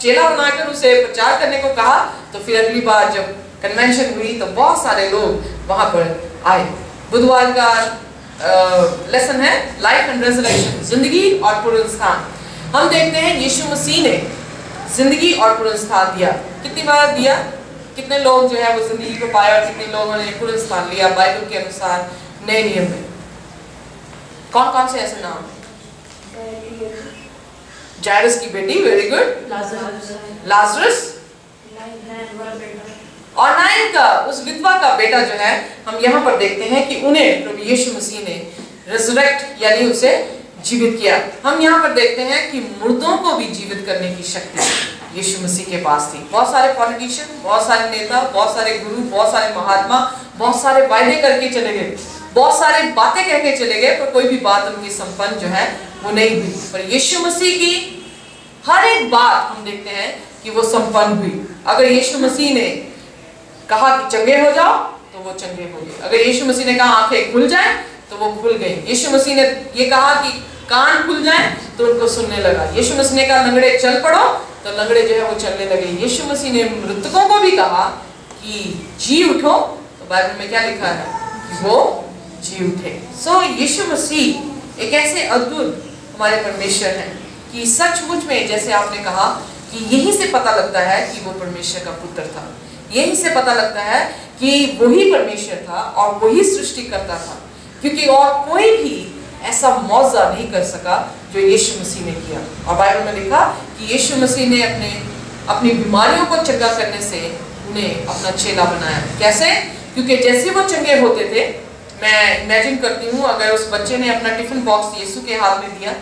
चेला बनाकर उसे प्रचार करने को कहा, तो फिर अगली बार जब कन्वेंशन हुई तो बहुत सारे लोग वहां पर आए। बुधवार का लेसन है लाइफ एंड रेजरेक्शन, जिंदगी और पुनरुत्थान। हम देखते हैं यीशु मसीह ने जिंदगी और पुनरुत्थान दिया। कितनी बार दिया, कितने लोग जो है वो जिंदगी को पाया और कितने लोगों ने पुनरुत्थान लिया बाइबल के अनुसार नए नियम में? कौन कौन से ऐसे नाम? जायरस की बेटी, वेरी गुड, लाजरस, और नाइन का उस विधवा का बेटा जो है, हम यहाँ पर देखते हैं कि उन्हें प्रभु यीशु मसीह ने रिजरेक्ट यानी उसे जीवित किया। हम यहाँ पर देखते हैं कि मुर्दों को भी जीवित करने की शक्ति यीशु मसीह के पास थी। बहुत सारे पॉलिटिशियन, बहुत सारे नेता, बहुत सारे गुरु, बहुत सारे महात्मा बहुत सारे वायदे करके चले गए, बहुत सारी बातें कह के चले गए, पर कोई भी बात उनकी संपन्न जो है वो नहीं हुई। पर यीशु मसीह की हर एक बात हम देखते हैं कि वो संपन्न हुई। अगर यीशु मसीह ने कहा कि चंगे हो जाओ तो वो चंगे हो गए। अगर यीशु मसीह ने कहा आंखें खुल जाए तो वो खुल गई। यीशु मसीह ने ये कहा कि कान खुल जाए तो उनको सुनने लगा। यीशु मसीह ने कहा लंगड़े चल पड़ो तो लंगड़े जो है वो चलने लगे। यीशु मसीह ने मृतकों को भी कहा कि जी उठो, तो बाइबल में क्या लिखा है कि वो जी उठे। सो यीशु मसीह एक ऐसे अद्भुत हमारे परमेश्वर हैं कि सचमुच में जैसे आपने कहा कि यहीं से पता लगता है कि वो परमेश्वर का पुत्र था। यहीं से पता लगता है कि वही परमेश्वर था और वही सृष्टि करता था, क्योंकि और कोई भी ऐसा मौजा नहीं कर सका जो यीशु मसीह ने किया। और बाइबल में लिखा कि यीशु मसीह ने अपनी बीमारियों को चंगा करने से उन्हें अपना चेला बनाया। कैसे? क्योंकि जैसे वो चंगे होते थे, मैं इमेजिन करती हूँ अगर उस बच्चे ने अपना टिफिन बॉक्स यीशु के हाथ में दिया,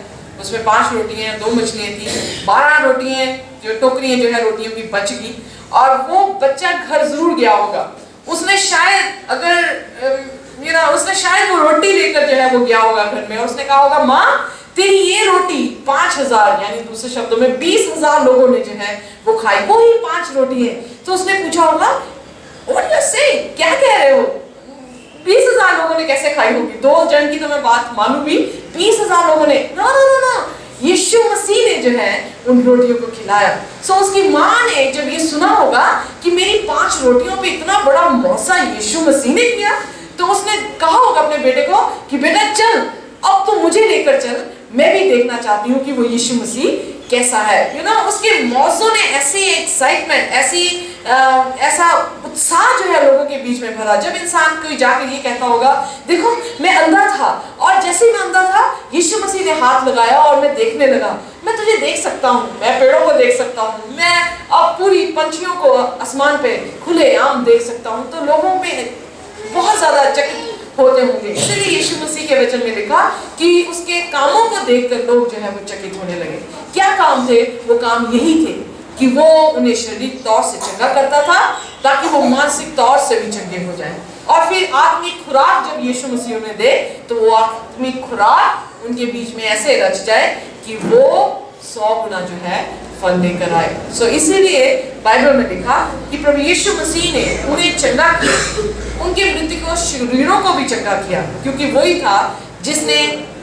उसमें 5 रोटियां 2 मछलियां थी, 12 रोटियां जो टोकरियां जो है रोटियों की बच गई, और वो बच्चा घर जरूर गया होगा। उसने शायद अगर उसने शायद वो रोटी लेकर जो है वो गया होगा घर में और उसने कहा होगा माँ तेरी ये रोटी 5,000 यानी दूसरे शब्दों में 20,000 लोगों ने जो है वो खाई, वो ही 5 रोटी है। तो उसने पूछा होगा What you say? क्या कह रहे हो? 20,000 लोगों ने कैसे खाई होगी? 2 जन की तो मैं बात मानूं भी, 20,000 लोगों ने ना यीशु मसीह ने जो है उन रोटियों को खिलाया। सो उसकी माँ ने जब ये सुना होगा कि मेरी 5 रोटियों पे इतना बड़ा मौसा यीशु मसीह ने किया, तो उसने कहा होगा अपने बेटे को कि बेटा चल अब तो मुझे लेकर चल, मैं भी देखना चाहती हूँ कि वो यीशु मसीह कैसा है। उसके मौजों ने ऐसी एक्साइटमेंट, ऐसा उत्साह जो है लोगों के बीच में भरा। जब इंसान कोई जाकर ये कहता होगा देखो मैं अंधा था और जैसे मैं अंधा था यीशु मसीह ने हाथ लगाया और मैं देखने लगा, मैं तुझे देख सकता हूँ, मैं पेड़ों को देख सकता हूँ, मैं अब पूरी पंछियों को आसमान पे खुले आम देख सकता हूँ, तो लोगों में बहुत ज्यादा चकित होते होंगे। इसलिए यीशु मसीह के वचन में लिखा कि उसके कामों को देखकर लोग जो है वो चकित होने लगे। क्या काम थे? वो काम यही थे कि वो उन्हें शारीरिक तौर से चंगा करता था ताकि वो मानसिक तौर से भी चंगे हो जाएं। और फिर आत्मिक खुराक जब यीशु मसीह उन्हें दे तो वो आत्मिक खुराक उनके बीच में ऐसे रच जाए कि वो 100 गुना जो है फल लेकर आए। सो इसीलिए बाइबल में लिखा कि प्रभु यीशु मसीह ने उन्हें चंगा किया, उनके मृतकों शरीरों को भी चंगा किया, क्योंकि वही था जिसने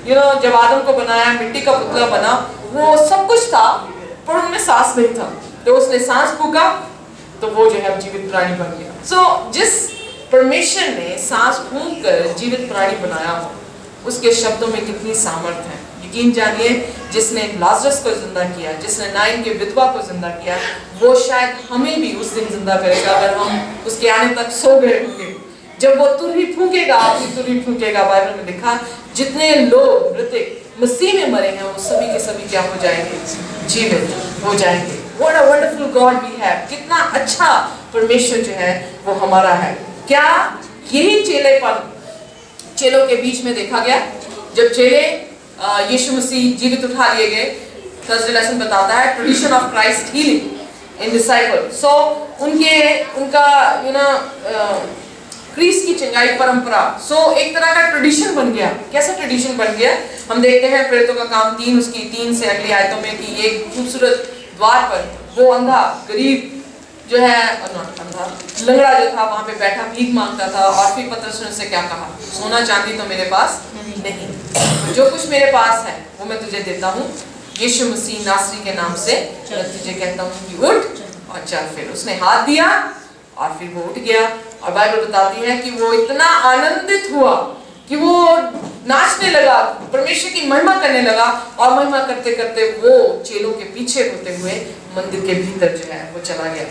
जब आदम को बनाया, मिट्टी का पुतला बना, वो सब कुछ था पर उनमें सांस नहीं था, तो उसने सांस फूका तो वो जो है जीवित प्राणी बन गया। सो जिस परमेश्वर ने सांस फूंक कर जीवित प्राणी बनाया उसके शब्दों में कितनी सामर्थ है। यकीन जानिए जिसने लाजरस को जिंदा किया, जिसने नाइन के विधवा को जिंदा किया, वो शायद हमें भी उस दिन जिंदा करेगा अगर हम उसके आने तक सो गए होंगे। जब वो तुरही फूकेगा, आपकी तुरही फूकेगा, बाइबल में लिखा जितने लोग मृतक मसीह में मरे हैं वो सभी के सभी क्या हो जाएंगे? जीवित हो जाएंगे। What a wonderful God we have! कितना अच्छा परमेश्वर जो है वो हमारा है। क्या यही चेलों के बीच में देखा गया? जब चेले यीशु मसीह जीवित उठा लिए गए, थर्सडे लेसन बताता है tradition of Christ healing in disciple. So उनका क्रिस्ट की चंगाई परंपरा एक तरह का ट्रेडिशन बन गया। कैसा ट्रेडिशन बन गया? हम देखते हैं प्रेरितों का काम 3 उसकी 3 से अगली आयतों में कि एक खूबसूरत द्वार पर वो अंधा गरीब जो है अंधा लंगड़ा जो था वहां पे बैठा भीख मांगता था, और फिर पतरस ने उससे क्या कहा? सोना चांदी तो मेरे पास नहीं, जो कुछ मेरे पास है वो मैं तुझे देता हूँ, यीशु मसीह नासरी के नाम से मैं तुझे कहता हूँ कि उठ और चल। फिर उसने हाथ दिया और फिर वो उठ गया, और बाइबल बताती है कि वो इतना आनंदित हुआ कि वो नाचने लगा, परमेश्वर की महिमा करने लगा, और महिमा करते करते वो चेलों के पीछे होते हुए मंदिर के भीतर जो है वो चला गया।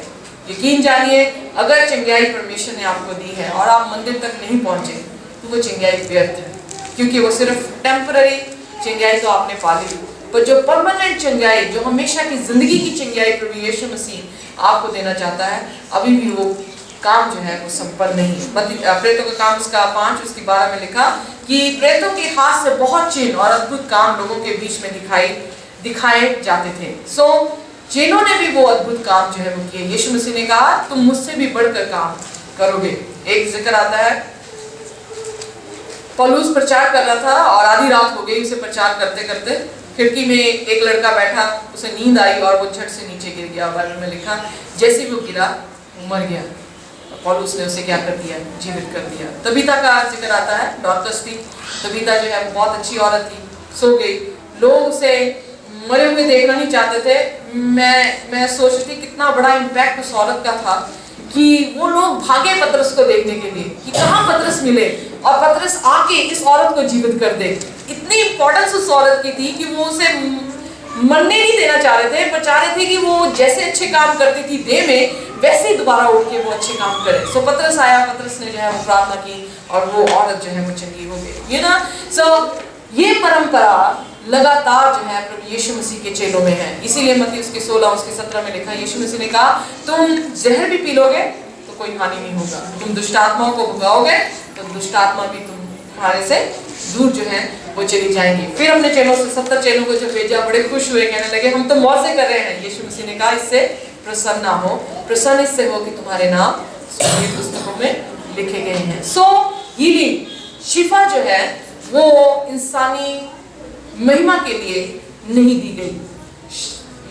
यकीन जानिए अगर चंगाई परमेश्वर ने आपको दी है और आप मंदिर तक नहीं पहुंचे तो वो चंगाई व्यर्थ है, क्योंकि वो सिर्फ टेम्पररी चंगाई तो आपने पा ली, पर जो परमानेंट चंगाई, जो हमेशा की जिंदगी की चंगाई प्रभु यीशु मसीह आपको देना चाहता है, अभी भी वो काम जो है वो संपन्न नहीं है। प्रेरितों का काम उसका 5 उसकी 12 में लिखा कि प्रेरितों के हाथ से बहुत चिन्ह और अद्भुत काम लोगों के बीच में दिखाए जाते थे। सो चेलों ने भी वो अद्भुत काम जो है वो किए। यीशु मसीह ने कहा तुम मुझसे भी बढ़कर काम करोगे। एक जिक्र आता है पौलुस प्रचार कर रहा था और आधी रात हो गई उसे प्रचार करते करते, खिड़की में एक लड़का बैठा, उसे नींद आई और वो झट से नीचे गिर गया। बाइबल में लिखा जैसे वो गिरा वो मर गया, पौलुस ने उसे क्या कर दिया? जीवित कर दिया। तबीता का जिक्र आता है, डॉर्कस थी, तबीता जो है वो बहुत अच्छी औरत थी, सो गई। लोग उसे मरे हुए देखना नहीं चाहते थे। मैं सोच रही थी कितना बड़ा इम्पैक्ट उस औरत का था कि वो लोग भागे पतरस को देखने के लिए कि कहाँ पतरस मिले और पतरस आके इस औरत को जीवित कर दे। इतनी इंपॉर्टेंस उस औरत की थी कि वो उसे मरने नहीं देना चाह रहे थे, पर चाह रहे थे कि वो जैसे अच्छे काम करती थी देह में, वैसे ही दोबारा उठ के वो अच्छे काम करे। सो पतरस आया, पतरस ने जो है वो प्रार्थना की और वो औरत जो है वो चंगी हो गई। सो ये परंपरा लगातार जो है प्रभु यीशु मसीह के चेलों में है। इसीलिए मत्ती उसके 16 उसके 17 में लिखा, यीशु मसीह ने कहा तुम जहर भी पी लोगे तो कोई हानि नहीं होगा, तुम दुष्ट आत्माओं को भगाओगे तो दुष्ट आत्मा भी तुम्हारे से दूर जो है वो चली जाएंगी। फिर अपने चेलों से 70 चेलों को जब भेजा, बड़े खुश हुए, कहने लगे हम तो मौजे कर रहे हैं। यीशु मसीह ने कहा इससे प्रसन्न ना हो, प्रसन्न इससे हो कि तुम्हारे नाम स्वर्गीय पुस्तकों में लिखे गए हैं। सो हीलिंग शिफा जो है वो इंसानी महिमा के लिए नहीं दी गई।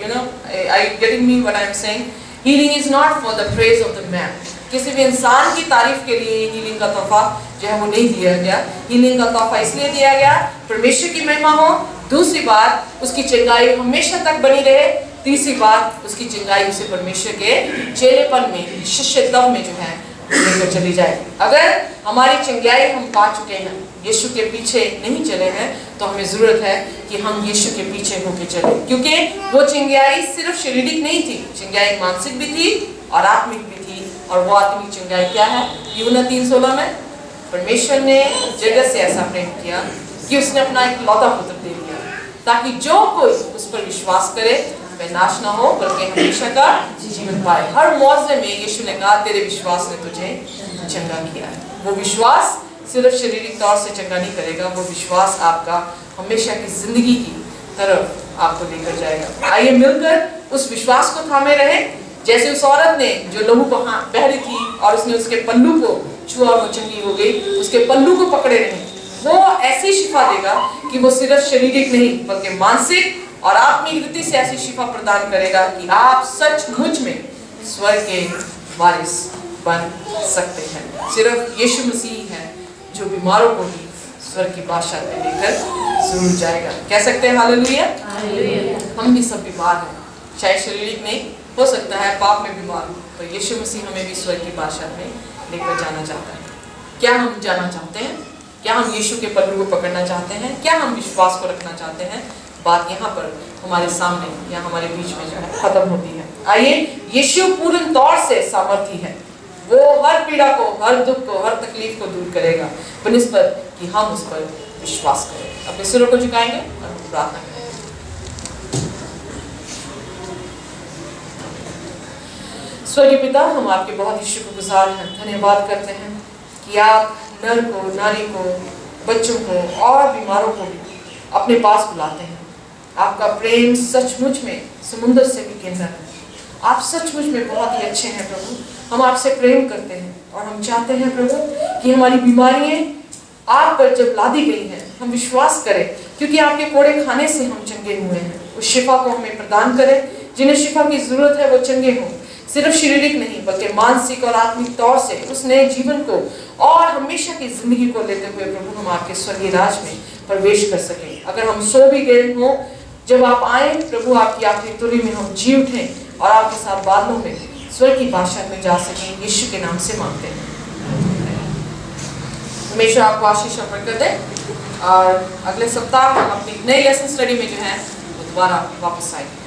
You know, are you getting me what I am saying? Healing is not for the praise of the man. किसी भी इंसान की तारीफ के लिए हीलिंग का तोहफा जो है वो नहीं दिया गया। हीलिंग का तोहफा इसलिए दिया गया परमेश्वर की महिमा हो, दूसरी बात उसकी चंगाई हमेशा तक बनी रहे, तीसरी बात उसकी चंगाई उसे परमेश्वर के चेलेपन में, शिष्यत्व में जो है लेकर चली जाए। अगर हमारी चंगाई हम पा चुके हैं, यीशु के पीछे नहीं चले हैं, तो हमें जरूरत है कि हम यीशु के पीछे होके चले, क्योंकि वो चंगाई सिर्फ शारीरिक नहीं थी, चंगाई मानसिक भी थी और आत्मिक भी थी। और वो आत्मिक चंगाई क्या है? यूहन्ना 3:16 में परमेश्वर ने जगत से ऐसा प्रेम किया कि उसने अपना एक लौता पुत्र दे दिया, ताकि जो कोई उस पर विश्वास करे वह नाश ना हो बल्कि हमेशा का जीवन पाए। हर मौजे में यीशु ने कहा तेरे विश्वास ने तुझे चंगा किया है। वो विश्वास सिर्फ शारीरिक तौर से चंगा नहीं करेगा, वो विश्वास आपका हमेशा की जिंदगी की तरफ आपको लेकर जाएगा। आइए मिलकर उस विश्वास को थामे रहे, जैसे उस औरत ने जो लहू बह रही थी और उसने उसके पल्लू को छुआ, वो चंगी हो गई, उसके पल्लू को पकड़े नहीं। वो ऐसी शिफा देगा कि वो सिर्फ शारीरिक नहीं बल्कि मानसिक और आत्मिक रीति से ऐसी शिफा प्रदान करेगा कि आप सचमुच में स्वर्ग के वारिस बन सकते हैं। सिर्फ यीशु मसीह है जो बीमारों को भी स्वर्ग की बादशाह में लेकर जरूर जाएगा। कह सकते हैं हालेलुया। हम भी सब बीमार हैं, शायद शारीरिक नहीं, हो सकता है पाप में बीमार हो, पर यीशु मसीह हमें भी स्वर्ग की बादशाह में लेकर जाना चाहता है। क्या हम जाना चाहते हैं? क्या हम यीशु के पल्लू को पकड़ना चाहते हैं? क्या हम विश्वास को रखना चाहते हैं? बात यहाँ पर हमारे सामने या हमारे बीच में जो है खत्म होती है। आइए, यीशु पूर्ण तौर से सामर्थी है, वो हर पीड़ा को, हर दुख को, हर तकलीफ को दूर करेगा बनिस्बत कि हम उस पर विश्वास करें। अपने सिरों को झुकाएंगे और प्रार्थना करेंगे। स्वर्गीय पिता, हम आपके बहुत ही शुक्रगुजार हैं, धन्यवाद करते हैं कि आप नर को, नारी को, बच्चों को और बीमारों को भी अपने पास बुलाते हैं। आपका प्रेम सचमुच में समुद्र से भी गहरा है। आप सचमुच में बहुत ही अच्छे हैं प्रभु। हम आपसे प्रेम करते हैं और हम चाहते हैं प्रभु कि हमारी बीमारियां आप पर जब लादी गई हैं हम विश्वास करें, क्योंकि आपके कोड़े खाने से हम चंगे हुए हैं। उस शिफा को हमें प्रदान करें, जिन्हें शिफा की जरूरत है वो चंगे हों, सिर्फ शारीरिक नहीं बल्कि मानसिक और आत्मिक तौर से उस नए जीवन को और हमेशा की जिंदगी को लेते हुए प्रभु हम आपके स्वर्गीय राज में प्रवेश कर सकें। अगर हम सो भी गए हों, जब आप आए प्रभु आपकी आखिरी तुरी में हम जी उठें और आपके साथ बादलों में स्वर्ग की बादशाह में जा सकें। यीशु के नाम से मांगते हैं। हमेशा आपको आशीष और बरकत दे। और अगले सप्ताह हम अपनी नई लेसन स्टडी में जो है वो दोबारा वापस आएंगे।